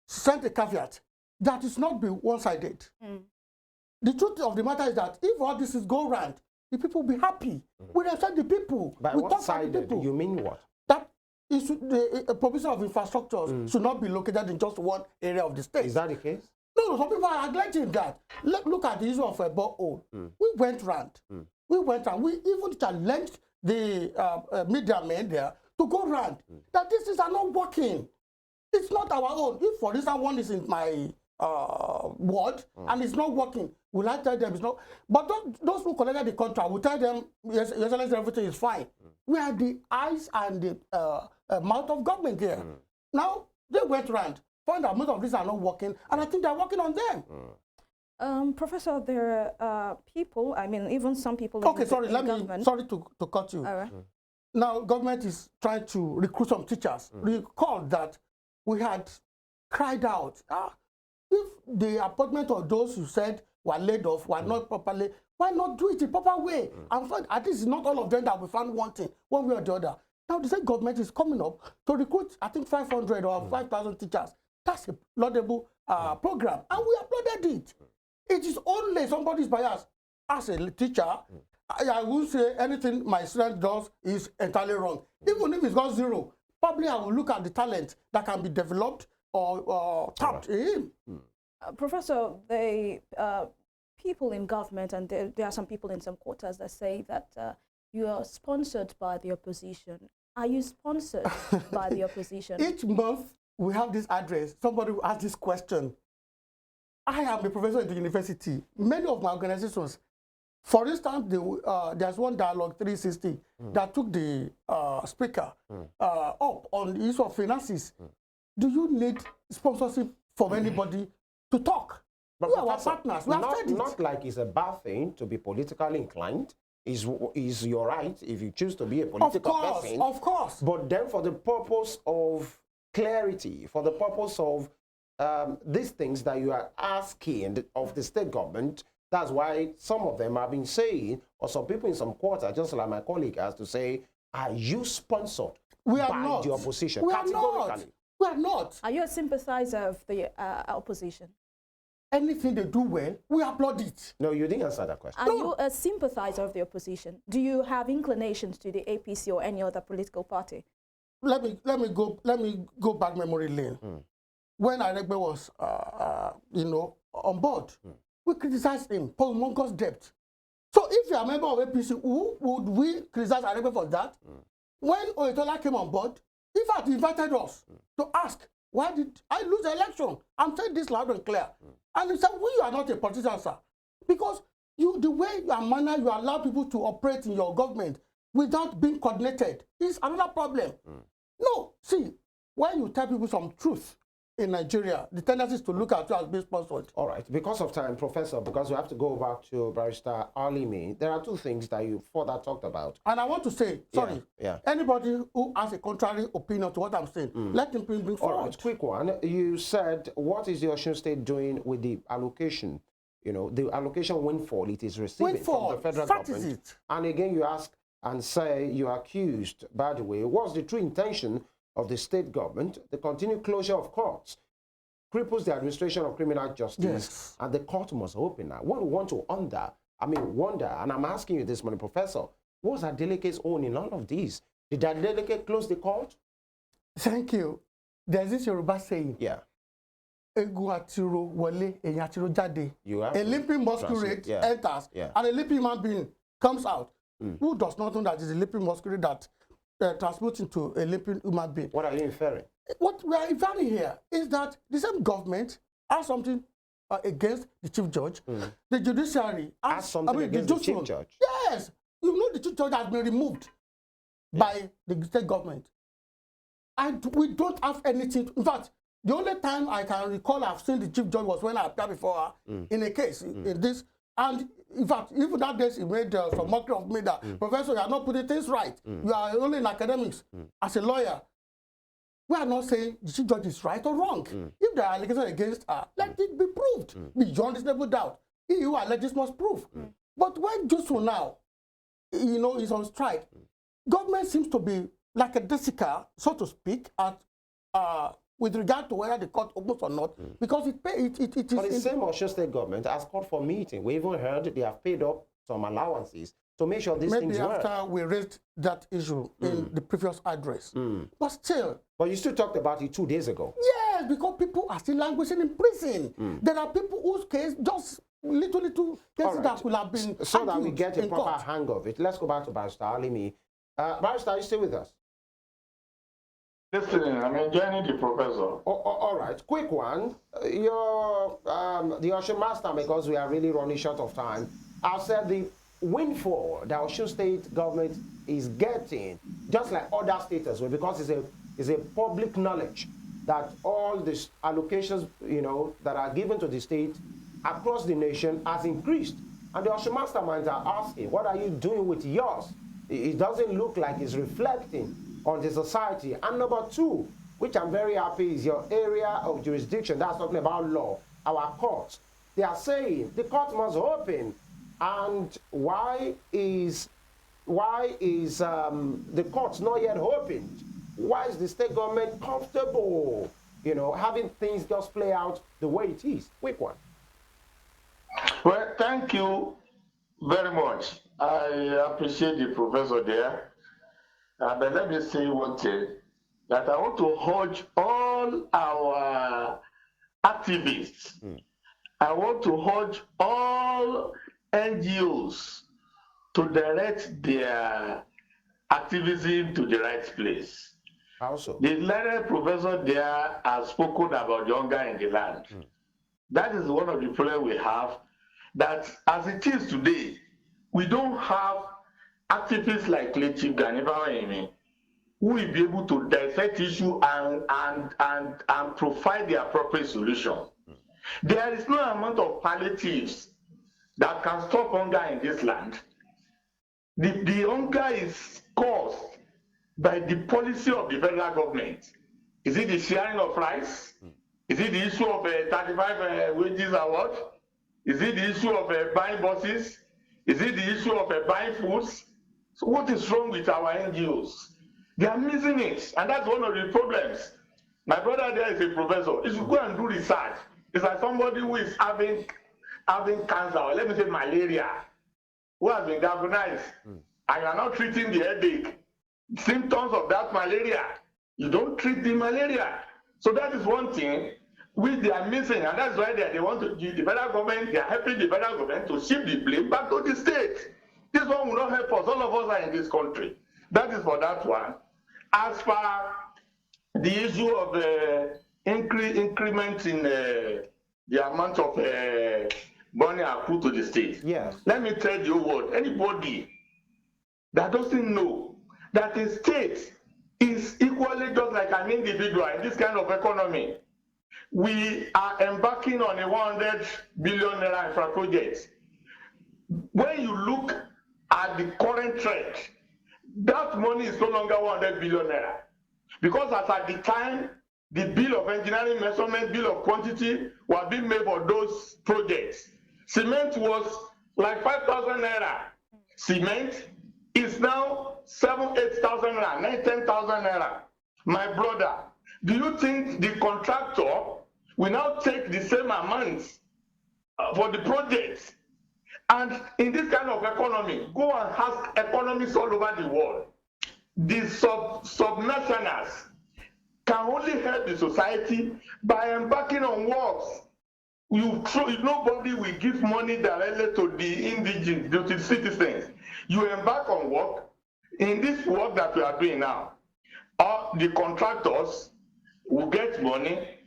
S5: sent a caveat that is not be one-sided. The truth of the matter is that if all this is go round, the people will be happy. We respect the people.
S2: But one-sided, you mean what?
S5: That is the provision of infrastructures should not be located in just one area of the state.
S2: Is that the case?
S5: No, some people are neglecting that. Look at the issue of a borehole. We went round. We went round. We even challenged the media men there to go round. That these things are not working. It's not our own. If, for instance, one is in my ward and it's not working, will I tell them it's not? But those who collected the contract will tell them, yes, Your Excellency, everything is fine. We are the eyes and the mouth of government here. Now, they went round, found that most of these are not working, and I think they're working on them.
S3: Professor, there are people, I mean, even some people
S5: okay, sorry, sorry to cut you.
S3: All right.
S5: Now, government is trying to recruit some teachers. Recall that we had cried out, if the appointment of those who said were laid off were not properly, why not do it the proper way? And at least not all of them that we found wanting, one way or the other. Now, the state government is coming up to recruit, I think, 500 or 5,000 teachers. That's a laudable program, and we applauded it. It is only somebody's bias. As a teacher, I won't say anything my student does is entirely wrong. Even if it's got 0, probably I will look at the talent that can be developed or tapped in.
S3: Professor, the people in government, and there are some people in some quarters that say that you are sponsored by the opposition. Are you sponsored by the opposition?
S5: Each month, we have this address. Somebody will ask this question. I am a professor at the university. Many of my organizations, for instance, there's one Dialogue 360 that took the speaker up on the issue of finances. Do you need sponsorship from anybody to talk?
S2: But
S5: we are our partners. We have said it.
S2: Not like it's a bad thing to be politically inclined. Is your right if you choose to be a political person.
S5: Of course.
S2: But then for the purpose of clarity, for the purpose of these things that you are asking of the state government, that's why some of them have been saying, or some people in some quarter, just like my colleague has to say, are you sponsored
S5: by
S2: the opposition?
S5: We are not. We are not.
S3: Are you a sympathizer of the opposition?
S5: Anything they do well, we applaud it.
S2: No, you didn't answer that question.
S3: Are you a sympathizer of the opposition? Do you have inclinations to the APC or any other political party?
S5: Let me go back memory lane. When Aregbe was on board, we criticized him for humongous debt. So if you are a member of APC, who would we criticize Aregbe for that? When Ohiolei came on board, in fact, he invited us to ask, why did I lose the election? I'm saying this loud and clear. And he said, we are not a politician, sir. Because the way you manner, you allow people to operate in your government without being coordinated is another problem. No, see, when you tell people some truth, in Nigeria, the tendency is to look at you as being sponsored.
S2: All right. Because of time, Professor, because we have to go back to Barrister Alimi, there are two things that you further talked about.
S5: And I want to say, sorry, anybody who has a contrary opinion to what I'm saying, let him bring forward.
S2: All right, quick one. You said, what is the Osun State doing with the allocation? You know, the allocation windfall it is receiving from the federal government. Is it? And again, you ask and say you are accused, by the way, what's the true intention of the state government? The continued closure of courts cripples the administration of criminal justice, and the court must open now. What we want to wonder, and I'm asking you this morning, Professor, what's Adeleke's own in all of this? Did Adeleke close the court?
S5: Thank you. There's this Yoruba saying, Egu atiro wole, eyan atiro jade. A limping masquerade enters, and a limping human being comes out. Who does not know that it's a limping masquerade that transmutes into a limping human being?
S2: What are you inferring?
S5: What we are inferring here is that the same government has something against the chief judge. The judiciary
S2: has something against the chief judge.
S5: Yes, you know the chief judge has been removed by the state government. And we don't have anything. In fact, the only time I can recall I've seen the chief judge was when I appeared before her in a case in this. And in fact, even that day, he made some mockery of me that, Professor, you are not putting things right. You are only in academics. As a lawyer, we are not saying the chief judge is right or wrong. If there are allegations against her, let it be proved beyond reasonable doubt. He who alleges must prove. But when Joshua now, you know, is on strike, government seems to be like a desica, so to speak, at with regard to whether the court opens or not, because it is.
S2: But the same Osun State government has called for meeting. We even heard they have paid up some allowances to make sure these things work.
S5: Maybe after we raised that issue in the previous address. But still.
S2: But you still talked about it 2 days ago.
S5: Yes, because people are still languishing in prison. There are people whose case just little cases that could have been
S2: so that we get a proper hang of it. Let's go back to Barrister Alimi. Barrister, are you still with us?
S4: Listening, I'm enjoying the professor.
S2: All right, quick one. Your the Osun Master, because we are really running short of time, I said the windfall that Osun State government is getting, just like other states as well, because it's a public knowledge that all these allocations, you know, that are given to the state across the nation has increased. And the Osun masterminds are asking, what are you doing with yours? It doesn't look like it's reflecting on the society. And number two, which I'm very happy, is your area of jurisdiction. That's talking about law, our courts. They are saying the court must open. And why is the courts not yet opened? Why is the state government comfortable, you know, having things just play out the way it is? Quick one.
S4: Well, thank you very much. I appreciate the professor there. But let me say one thing, that I want to urge all our activists. I want to urge all NGOs to direct their activism to the right place.
S2: Also,
S4: the learned professor there has spoken about the hunger in the land. That is one of the problems we have, that as it is today, we don't have activists like Chief Ganiba who will be able to dissect issue and provide the appropriate solution. There is no amount of palliatives that can stop hunger in this land. The hunger is caused by the policy of the federal government. Is it the sharing of rice? Is it the issue of 35 wages award? Is it the issue of buying buses? Is it the issue of buying foods? So what is wrong with our NGOs? They are missing it, and that's one of the problems. My brother there is a professor. He should go and do research. It's like somebody who is having cancer, or let me say malaria, who has been galvanized, and you are not treating the headache, symptoms of that malaria. You don't treat the malaria. So that is one thing which they are missing, and that's why they want to, the federal government, they are helping the federal government to shift the blame back to the state. This one will not help us. All of us are in this country. That is for that one. As far the issue of increment in the amount of money accrued to the state.
S2: Yes.
S4: Let me tell you what, anybody that doesn't know that the state is equally just like an individual in this kind of economy. we are embarking on a 100 billion naira infra project. When you look at the current trend, that money is no longer 100 billion naira. Because as at the time, the bill of engineering measurement, bill of quantity was being made for those projects. Cement was like 5,000 naira. Cement is now 8,000 naira, 10,000 naira. My brother, do you think the contractor will now take the same amount for the project? And in this kind of economy, go and ask economies all over the world. The subnationals can only help the society by embarking on works. Nobody will give money directly to the indigenous, to the citizens. You embark on work. In this work that we are doing now, all the contractors will get money.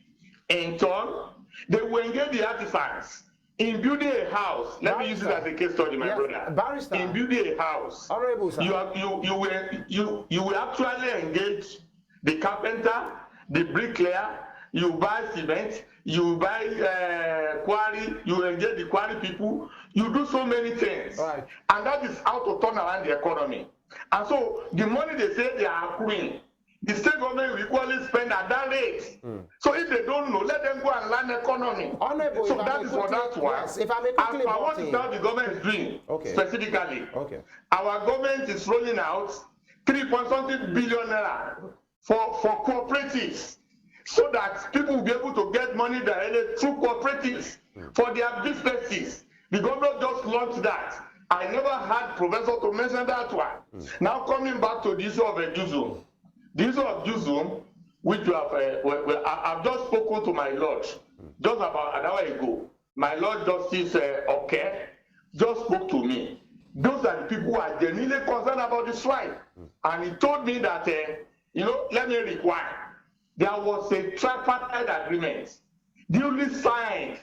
S4: In turn, they will engage the artisans in building a house. Let me use it as a case study, my brother.
S2: Barrister.
S4: In building a house,
S2: Honorable, sir.
S4: you will actually engage the carpenter, the bricklayer. You buy cement, you buy quarry, you engage the quarry people. You do so many things,
S2: right? And
S4: that is how to turn around the economy. And so the money they say they are accruing, the state government will equally spend at that rate. So if they don't know, let them go and learn economy.
S2: Honorable,
S4: so that is for that one.
S2: Yes, if I may quickly
S4: as for what the government is doing, specifically, our government is rolling out 3.something billion naira for cooperatives, so that people will be able to get money directly through cooperatives for their businesses. The government just launched that. I never had professor to mention that one. Now coming back to the issue of Jusum. The issue of Jusum, which you have, I've just spoken to my lord just about an hour ago. My Lord Justice just spoke to me. Those are the people who are genuinely concerned about the strike. And he told me that, let me rewind. There was a tripartite agreement duly signed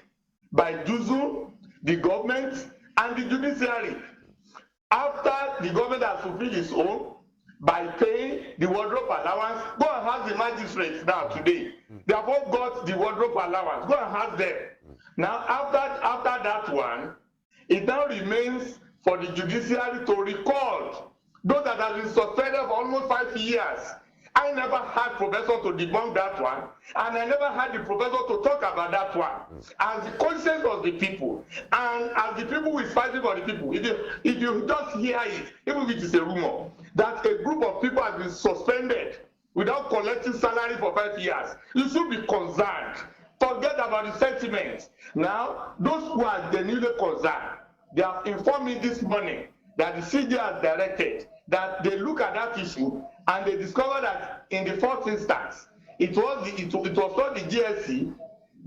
S4: by Jusum, the government, and the judiciary. After the government has fulfilled its own by paying the wardrobe allowance, go and ask the magistrates now today. They have all got the wardrobe allowance. Go and ask them. Now, after that one, it now remains for the judiciary to record those that have been suspended for almost 5 years. I never had professor to debunk that one, and I never had the professor to talk about that one. As the conscience of the people, and as the people who is fighting for the people, if you just hear it, even if it is a rumor, that a group of people has been suspended without collecting salary for 5 years, you should be concerned. Forget about the sentiment. Now, those who are genuinely concerned, they have informed me this morning that the CJ has directed that they look at that issue and they discover that in the fourth instance, it was not the GSC,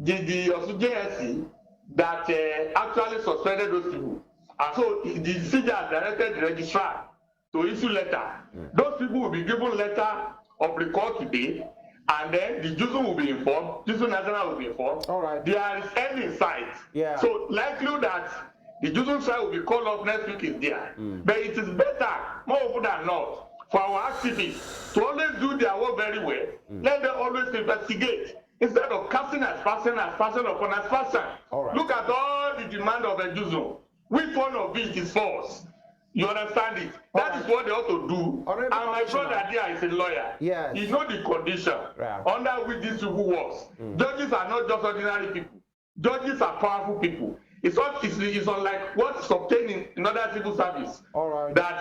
S4: the Osun GSC that actually suspended those people. And so the CJ has directed the registrar to issue letter. Those people will be given letter of record today, and then the Jusum will be informed, Jusum National will be informed.
S2: All right.
S4: There is end in sight. Yeah. So likely that the Jusum side will be called up next week is there. But it is better, more often than not, for our activists to always do their work very well. Let them always investigate instead of casting as person upon as person. Right. Look at all the demand of a Jusum. Which one of it is false? You understand it? That is what they ought to do. And my brother there is a lawyer. Yes. He knows the condition under which these people works. Judges are not just ordinary people. Judges are powerful people. It's unlike what's obtained in other civil service. That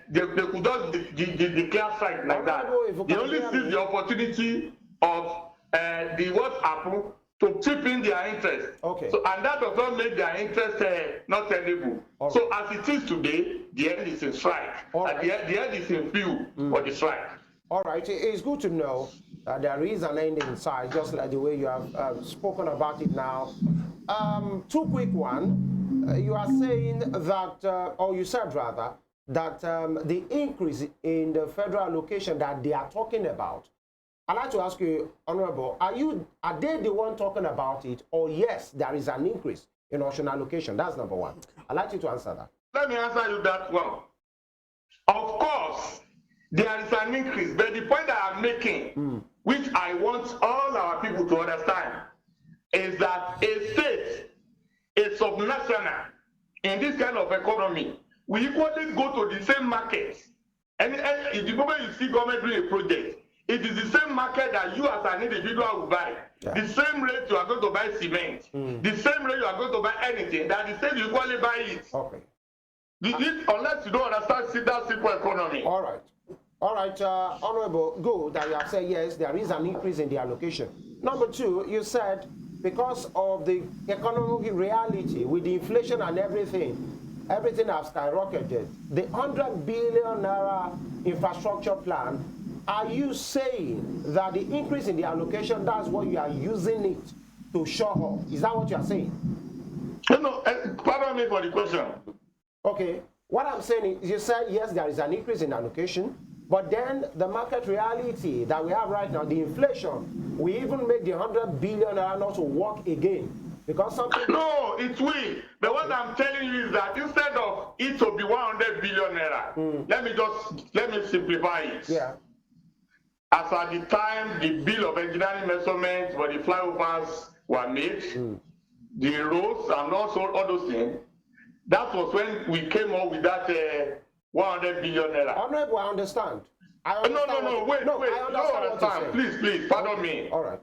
S4: they could just declare strike like that. They only seize the opportunity of the what happened to chip in their interest. So, and that does not make their interest not tenable. So as it is today, the end is in strike. The end is in view for the strike.
S2: All right, it's good to know there is an end in sight, just like the way you have spoken about it now. Two quick one. You are saying that, or you said rather, that the increase in the federal allocation that they are talking about, I'd like to ask you, Honorable, are they the one talking about it, or yes, there is an increase in Osun allocation? That's number one. I'd like you to answer that.
S4: Let me answer you that one. Of course, there is an increase, but the point that I'm making, which I want all our people to understand, is that a state, a subnational, in this kind of economy, we equally go to the same market. And the moment you see government doing a project, it is the same market that you as an individual will buy. Yeah. The same rate you are going to buy cement, the same rate you are going to buy anything, that the state you equally buy it.
S2: Okay.
S4: Unless you don't understand that simple economy.
S2: All right. All right, Honorable, good that you have said yes, there is an increase in the allocation. Number two, you said because of the economic reality with the inflation and everything has skyrocketed. The 100 billion naira infrastructure plan, are you saying that the increase in the allocation, that's what you are using it to show up? Is that what you are saying?
S4: No, pardon me for the question.
S2: Okay, what I'm saying is you said yes, there is an increase in allocation, but then the market reality that we have right now, the inflation, we even make the 100 billion naira not to work again. Because something...
S4: No, it will. But what I'm telling you is that instead of it to be 100 billion naira, let me simplify it.
S2: Yeah.
S4: As at the time the bill of engineering measurements for the flyovers were made, the roads and also all those things, that was when we came up with that 100 billion naira.
S2: Honorable, I understand.
S4: No, wait, I understand. Please, pardon me.
S2: All right.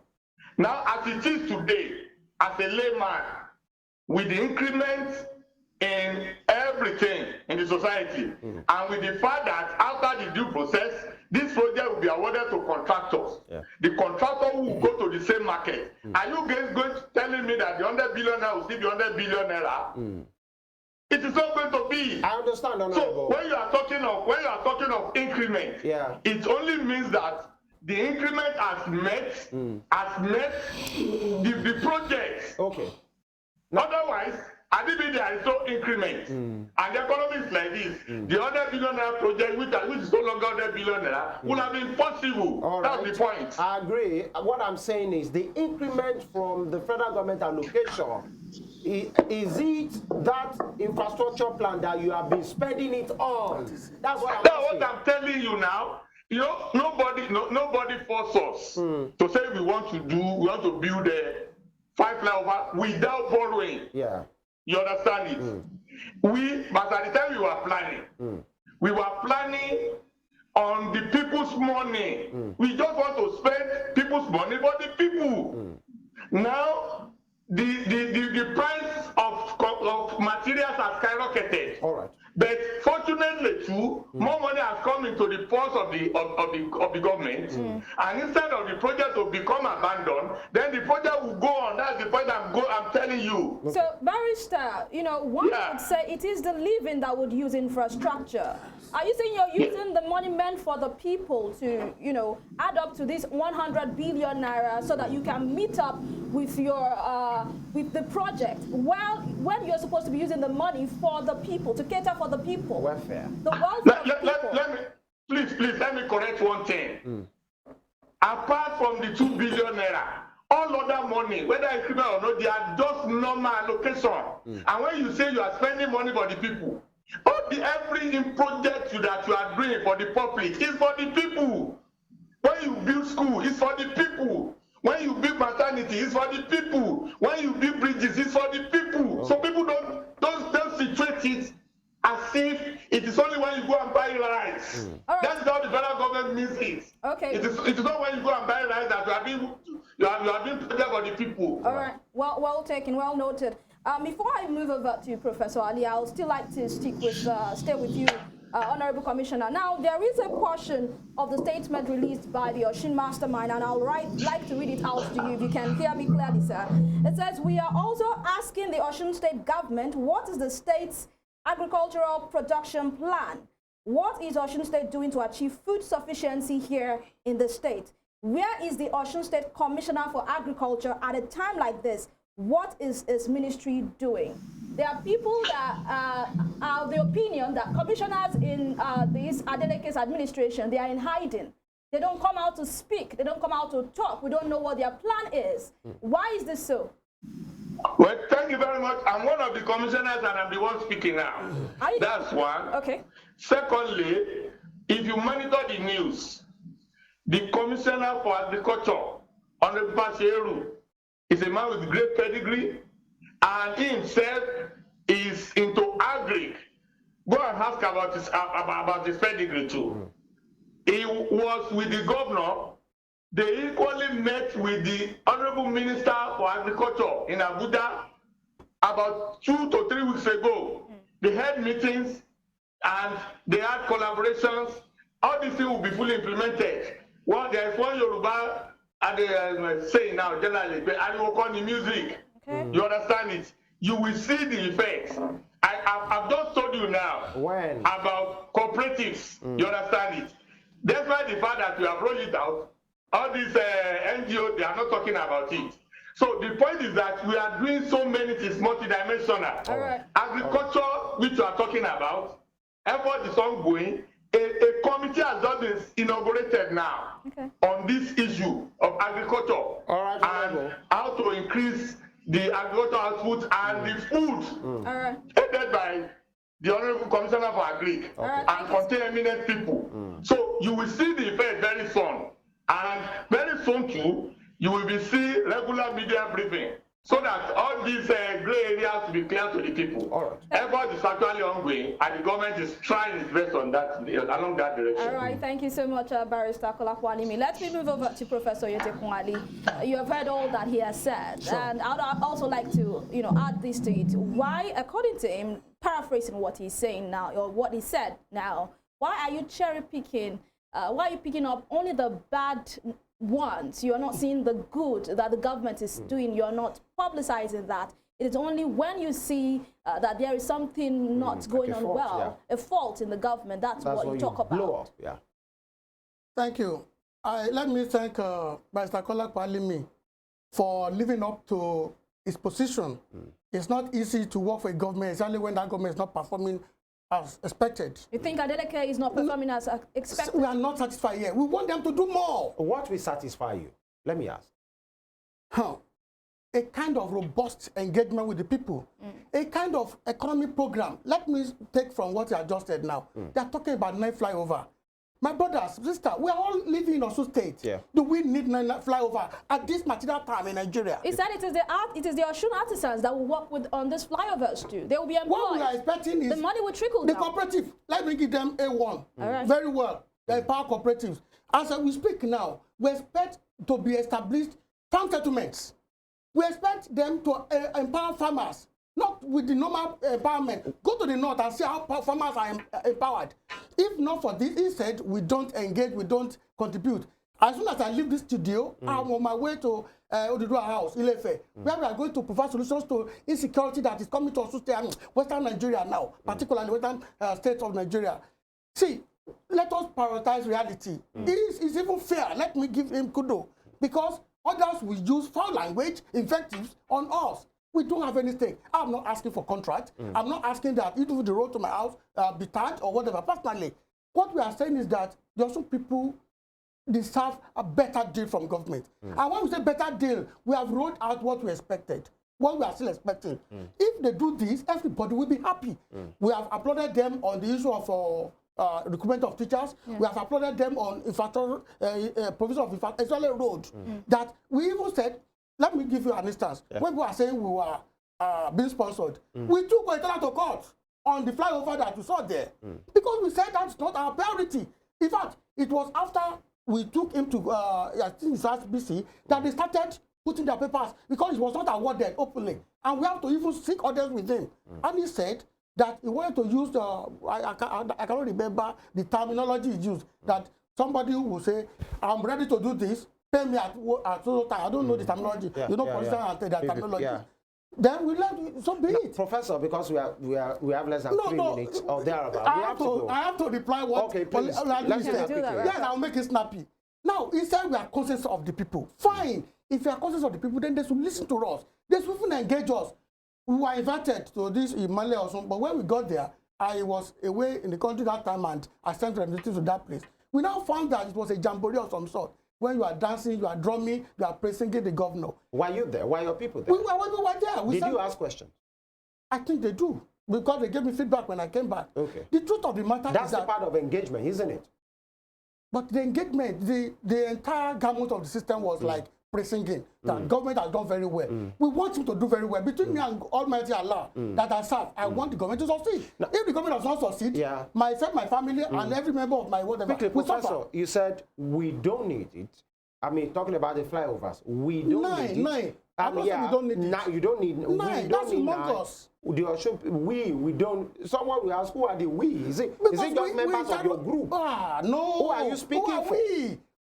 S4: Now, as it is today, as a layman, with the increment in everything in the society, and with the fact that after the due process, this project will be awarded to contractors. Yeah. The contractor will go to the same market. Are you guys going to telling me that the 100 billion naira will still be 100 billion naira? It is not going to be.
S2: I understand, Honorable.
S4: So when you are talking of increment, it only means that the increment has met the project.
S2: Okay.
S4: Otherwise, admittedly there is no increment, and the economy is like this. The 100 billion naira project, which is no longer 100 billion naira, would have been possible.
S2: All
S4: That's
S2: right.
S4: the point.
S2: I agree. What I'm saying is the increment from the federal government allocation, is it that infrastructure plan that you have been spending it on? That's what
S4: I'm telling you now. You know, nobody forces us to say we want to build a 5 flyover without borrowing.
S2: Yeah.
S4: You understand it? But at the time we were planning on the people's money. We just want to spend people's money for the people. Now, the price of materials has skyrocketed.
S2: All right.
S4: But fortunately, too, more money has come into the purse of the government, and instead of the project to become abandoned, then the project will go on. That's the point I'm telling you.
S3: So, Barrister, one would say it is the living that would use infrastructure. Are you saying you're using the money meant for the people to, add up to this 100 billion naira so that you can meet up with your with the project, while when you're supposed to be using the money for the people, to cater for the people?
S2: Welfare.
S3: The welfare of people.
S4: Let me correct one thing. Apart from the 2 billion naira, all other money, whether increment or not, they are just normal allocation. And when you say you are spending money for the people, every project that you are doing for the public is for the people. When you build school, it's for the people. When you build maternity, it's for the people. When you build bridges, it's for the people. So people don't situate it as if it is only when you go and buy rice. Right. That's how the federal government means it.
S3: Okay.
S4: It is not when you go and buy rice that you are being project for the people.
S3: All right. Well taken. Well noted. Before I move over to Professor Ali, I'll still like to stay with you, Honorable Commissioner. Now, there is a portion of the statement released by the Osun Mastermind, and I'll like to read it out to you if you can hear me clearly, sir. It says, we are also asking the Osun State government, what is the state's agricultural production plan? What is Osun State doing to achieve food sufficiency here in the state? Where is the Osun State Commissioner for Agriculture at a time like this? What is his ministry doing? There are people that are of the opinion that commissioners in this Adeleke's administration, they are in hiding. They don't come out to speak. They don't come out to talk. We don't know what their plan is. Why is this so?
S4: Well, thank you very much. I'm one of the commissioners and I'm the one speaking now. That's one.
S3: Okay.
S4: Secondly, if you monitor the news, the Commissioner for Agriculture, Honorable Pasheru, is a man with great pedigree, and he himself is into agric. Go and ask about his pedigree too. He was with the governor. They equally met with the Honorable Minister for Agriculture in Abuja about 2 to 3 weeks ago. They had meetings and they had collaborations. All these things will be fully implemented. Well, there is one Yoruba saying now, generally, I will call the music. Okay. You understand it? You will see the effects. I've just told you now about cooperatives. You understand it? Despite the fact that we have rolled it out, all these NGOs, they are not talking about it. So the point is that we are doing so many things multidimensional. Right. Agriculture, which you are talking about, effort is ongoing. A committee has just been inaugurated now on this issue of agriculture and how to increase the agricultural output and the food headed by the Honorable Commissioner for Agric and contain eminent people. So you will see the effect very soon. And very soon too, you will be seeing regular media briefing so that all these gray areas will be clear to the people. Effort is actually ongoing, and the government is trying its best on that, along that direction.
S3: All right, thank you so much, Barrister Kolakwalimi. Let me move over to Professor Yotekunwali. You have heard all that he has said, and I'd also like to, add this to it. Why, according to him, paraphrasing what he's saying now, or what he said now, why are you cherry picking? Why are you picking up only the bad ones? You are not seeing the good that the government is doing. You are not publicizing that. It is only when you see that there is something not going on well, a fault in the government, that's what you talk about.
S5: Thank you. Let me thank Barrister Kolakwalimi for living up to his position. It's not easy to work for a government, especially when that government is not performing as expected. You think Adeleke is not performing as expected? We are not satisfied yet. We want them to do more.
S2: What will satisfy you? Let me ask.
S5: A kind of robust engagement with the people. A kind of economic program. Let me take from what you have just said now. They are talking about night flyover. My brothers, sisters, we are all living in Osun State. Do we need night flyover at this material time in Nigeria?
S3: He said it is the Osun artisans that will work on these flyovers too. They will be employed.
S5: What we are expecting is
S3: the money will trickle
S5: down.
S3: The
S5: cooperative, let me give them A1. Very well. They empower cooperatives. As we speak now, we expect to be established farm settlements. We expect them to empower farmers. Not with the normal empowerment. Go to the north and see how farmers are empowered. If not for this, he said, we don't engage, we don't contribute. As soon as I leave this studio, I'm on my way to Odudua House, Ilefe, where we are going to provide solutions to insecurity that is coming to us, Western Nigeria now, particularly Western states of Nigeria. See, let us prioritize reality. It's even fair. Let me give him kudos. Because others will use foul language, invectives on us. We don't have any stake. I'm not asking for contract. I'm not asking that if the road to my house be tagged or whatever. Personally, what we are saying is that there are some people deserve a better deal from government. And when we say better deal, we have rolled out what we expected, what we are still expecting. If they do this, everybody will be happy. We have applauded them on the issue of recruitment of teachers. We have applauded them on infrastructure, provision of infrastructure, especially road. That we even said, let me give you an instance. When we were saying we were being sponsored, we took Ohiolei to court on the flyover that we saw there. Because we said that's not our priority. In fact, it was after we took him to, I think it's BC, that they started putting their papers because it was not awarded openly. And we have to even seek orders with him. And he said that he wanted to use I cannot remember the terminology he used, that somebody will say, I'm ready to do this, pay me at so time. I don't know the terminology. And the terminology. Then we let so be it.
S2: Professor, because we have less than 3 minutes or thereabout.
S5: I have to reply what.
S2: Okay, please. Let's do that.
S5: Yes, I'll make it snappy. Now, he said we are conscious of the people. Fine. If you are conscious of the people, then they should listen to us. They should even engage us. We were invited to this in Mali or something, but when we got there, I was away in the country that time and I sent representatives to that place. We now found that it was a jamboree of some sort. When you are dancing, you are drumming, you are praising the governor.
S2: Were you there? Were your people there?
S5: We were there.
S2: Did you ask questions?
S5: I think they do. Because they gave me feedback when I came back.
S2: Okay.
S5: The truth of the matter
S2: That's
S5: is that...
S2: the part of engagement, isn't it?
S5: But the engagement, the entire gamut of the system was like praising him, that government has done very well. We want him to do very well. Between me and Almighty Allah that I serve, I want the government to succeed. Now, if the government does not succeed, myself, my family, and every member of my whatever, we suffer.
S2: You said we don't need it. I mean, talking about the flyovers, we don't need it.
S5: Nine. I'm not saying we don't need it.
S2: You don't need.
S5: Nine. That's humongous.
S2: We don't. Someone will ask, who are the we? Is it just members of your group?
S5: No.
S2: Who are you speaking for?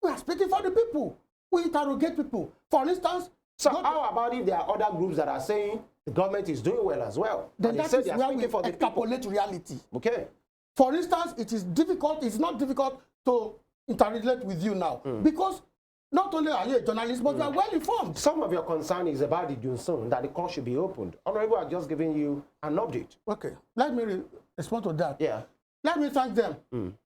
S5: We are speaking for the people. We interrogate people. For instance,
S2: so how about if there are other groups that are saying the government is doing well as well?
S5: Then that is where we extrapolate reality.
S2: Okay.
S5: For instance, it is difficult. It's not difficult to interrelate with you now because not only are you a journalist, but you are well informed.
S2: Some of your concern is about the Osun, that the court should be opened. Honorable, I'm just giving you an update.
S5: Okay, let me respond to that.
S2: Yeah.
S5: Let me thank them.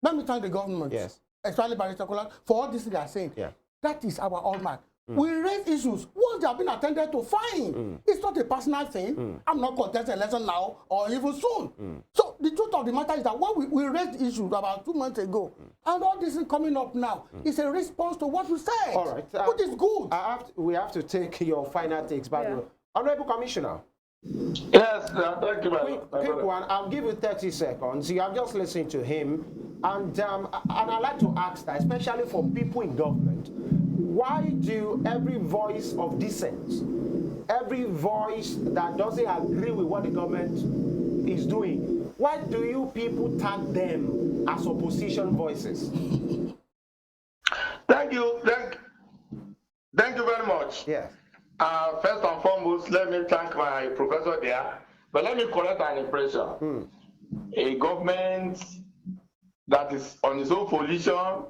S5: Let me thank the government.
S2: Yes.
S5: Especially Barrister Kola, for all this they are saying.
S2: Yeah.
S5: That is our hallmark. We raise issues. Once they have been attended to, fine. It's not a personal thing. I'm not contesting election now or even soon. So the truth of the matter is that when we raised issues about 2 months ago, and all this is coming up now, it's a response to what we said,
S2: all right.
S5: which is good.
S2: We have to take your final takes back. Yeah. Honorable Commissioner.
S4: Yes, thank you,
S2: quick one. I'll give you 30 seconds. You have just listened to him. And I'd like to ask that, especially for people in government, why do every voice of dissent, every voice that doesn't agree with what the government is doing, why do you people tag them as opposition voices?
S4: Thank you very much.
S2: Yes.
S4: First and foremost, let me thank my professor there, but let me correct an impression. A government that is on its own volition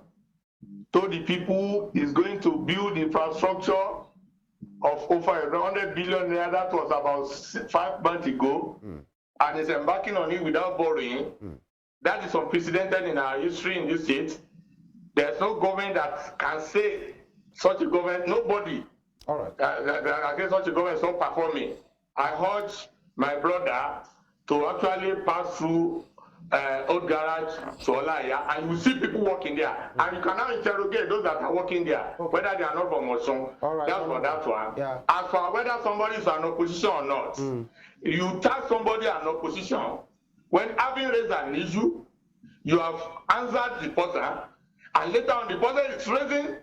S4: told the people is going to build infrastructure of over 100 billion naira. That was about 5 months ago, and is embarking on it without borrowing. That is unprecedented in our history in this state. There's no government that can say such a government, nobody.
S2: All right.
S4: That against such a government is not performing. I urge my brother to actually pass through old garage to Ohiolei, and you see people working there, and you can now interrogate those that are working there, whether they are not from Osun.
S2: Right,
S4: that's for that one.
S2: Yeah.
S4: As for whether somebody is an opposition or not, you tag somebody an opposition when having raised an issue, you have answered the person, and later on the person is raising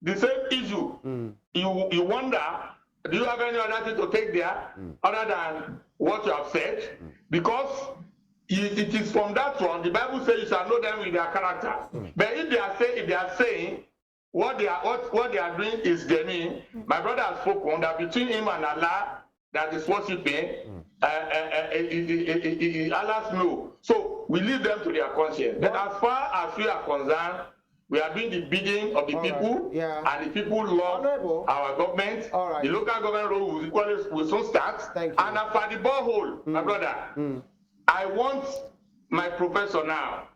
S4: the same issue. You wonder, do you have any other thing to take there other than what you have said? Because it is from that one. The Bible says you shall know them with their character. But if they are saying what they are doing is genuine, my brother has spoken that between him and Allah that is worshiping, Allah's know. So we leave them to their conscience. But as far as we are concerned, we are doing the bidding of the people, and the people love our government. The local government role will soon start. And as for the borehole, my brother, I want my professor now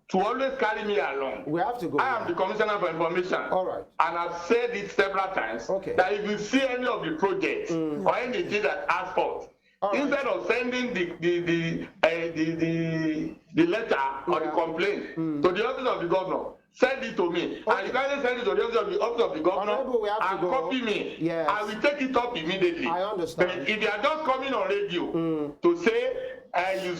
S4: to always carry me along.
S2: We have to go.
S4: I am the Commissioner for Information.
S2: All right.
S4: And I've said it several times that if you see any of the projects or anything that has fault, instead of sending the letter or the complaint to the office of the governor, send it to me. And you can send it to the office of the governor and copy me.
S2: Yes.
S4: I will take it up immediately.
S2: I understand.
S4: But if you are just coming on radio to say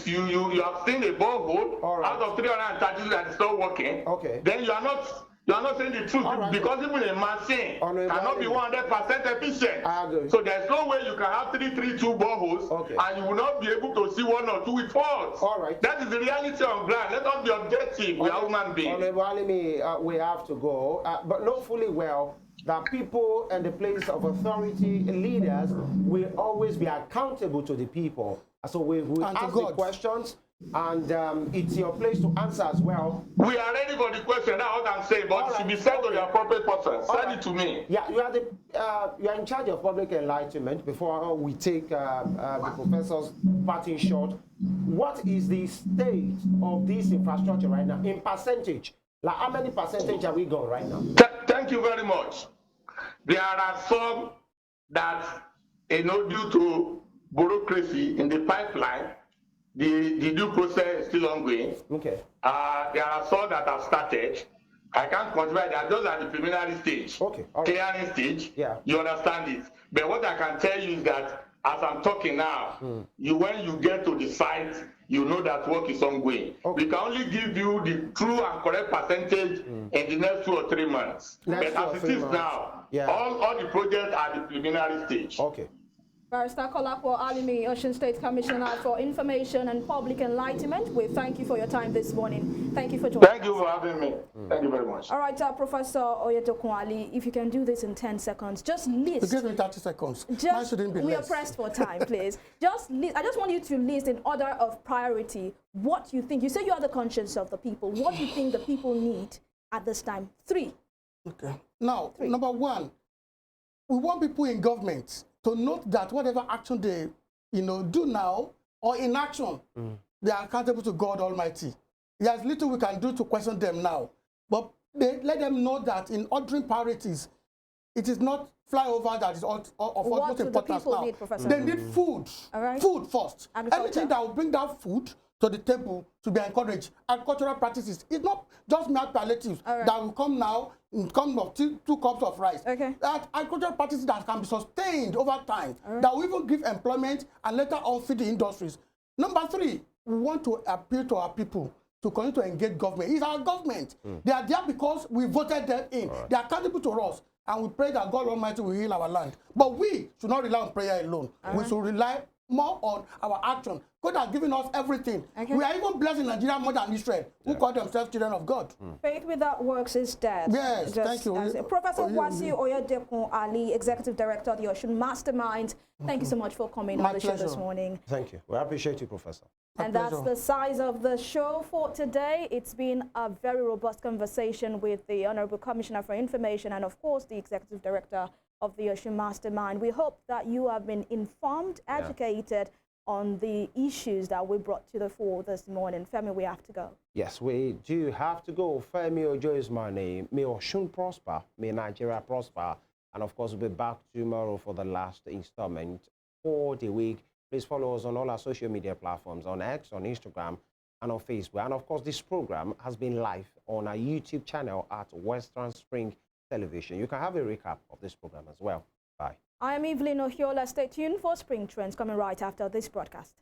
S4: you have seen a borehole out of 330 that is not working, then you are not saying the truth, because even a machine cannot be 100% efficient.
S2: I agree.
S4: So there's no way you can have 332 boreholes and you will not be able to see 1 or 2 with faults.
S2: All right.
S4: That is the reality on ground. Let us be objective. We are human beings.
S2: We have to go, but know fully well that people in the place of authority, leaders, will always be accountable to the people. So we ask the questions, and it's your place to answer as well.
S4: We are ready for the question. That's what I'm saying. But it should be sent to the appropriate person. Send it to me.
S2: Yeah, you are in charge of public enlightenment. Before we take the professor's parting shot, what is the state of this infrastructure right now in percentage? Like, how many percentage are we going right now?
S4: Thank you very much. There are some that, due to bureaucracy in the pipeline, the due process is still ongoing.
S2: Okay.
S4: There are some that have started, I can't quantify that. Those are the preliminary stage.
S2: Okay.
S4: Clearing stage.
S2: Yeah.
S4: You understand it. But what I can tell you is that as I'm talking now, when you get to the site, you know that work is ongoing.
S2: Okay.
S4: We can only give you the true and correct percentage in the next 2 or 3 months. But as it is now, all the projects are the preliminary stage.
S2: Okay.
S3: Barrister Kolapo Alimi, Osun State Commissioner for Information and Public Enlightenment, we thank you for your time this morning. Thank you for joining
S4: Thank you for having me. Thank you very much.
S3: All right, Professor Oyedokunwali, if you can do this in 10 seconds, just list.
S5: Give me 30 seconds.
S3: Just,
S5: shouldn't be
S3: we
S5: less.
S3: are pressed for time, please. Just list, I just want you to list in order of priority what you think. You say you are the conscience of the people. What you think the people need at this time? 3.
S5: Okay. Now, number 1, we want people in government to note that whatever action they, do now or inaction, they are accountable to God Almighty. There's little we can do to question them now, but let them know that in ordering priorities, it is not flyover that is of most importance now.
S3: Need, Professor?
S5: They need food.
S3: All right.
S5: Food first. Anything that will bring that food to the table to be encouraged. Agricultural practices. It's not just mere palliatives that will come now in terms of 2 cups of rice.
S3: Okay.
S5: That agricultural practices that can be sustained over time, that will even give employment and later on feed the industries. Number 3, we want to appeal to our people to continue to engage government. It's our government. They are there because we voted them in. They are accountable to us. And we pray that God Almighty will heal our land. But we should not rely on prayer alone. We should rely more on our action. God has given us everything. We are even blessed in Nigeria more than Israel, who call themselves children of God.
S3: Faith without works is dead.
S5: Yes, thank you.
S3: Professor Wasi Oyedekunwali, Executive Director of the Osun Mastermind, thank you so much for coming on the show this morning.
S2: Thank you. We appreciate you, Professor.
S3: And that's the size of the show for today. It's been a very robust conversation with the Honorable Commissioner for Information and, of course, the Executive Director of the Osun Mastermind. We hope that you have been informed, educated on the issues that we brought to the fore this morning. Femi, we have to go.
S2: Yes, we do have to go. Femi Ojo is my name. May Osun prosper. May Nigeria prosper. And, of course, we'll be back tomorrow for the last installment for the week. Please follow us on all our social media platforms, on X, on Instagram, and on Facebook. And, of course, this program has been live on our YouTube channel at Western Spring Television. You can have a recap of this program as well. Bye.
S3: I am Evelyn Ohiolei. Stay tuned for Spring Trends coming right after this broadcast.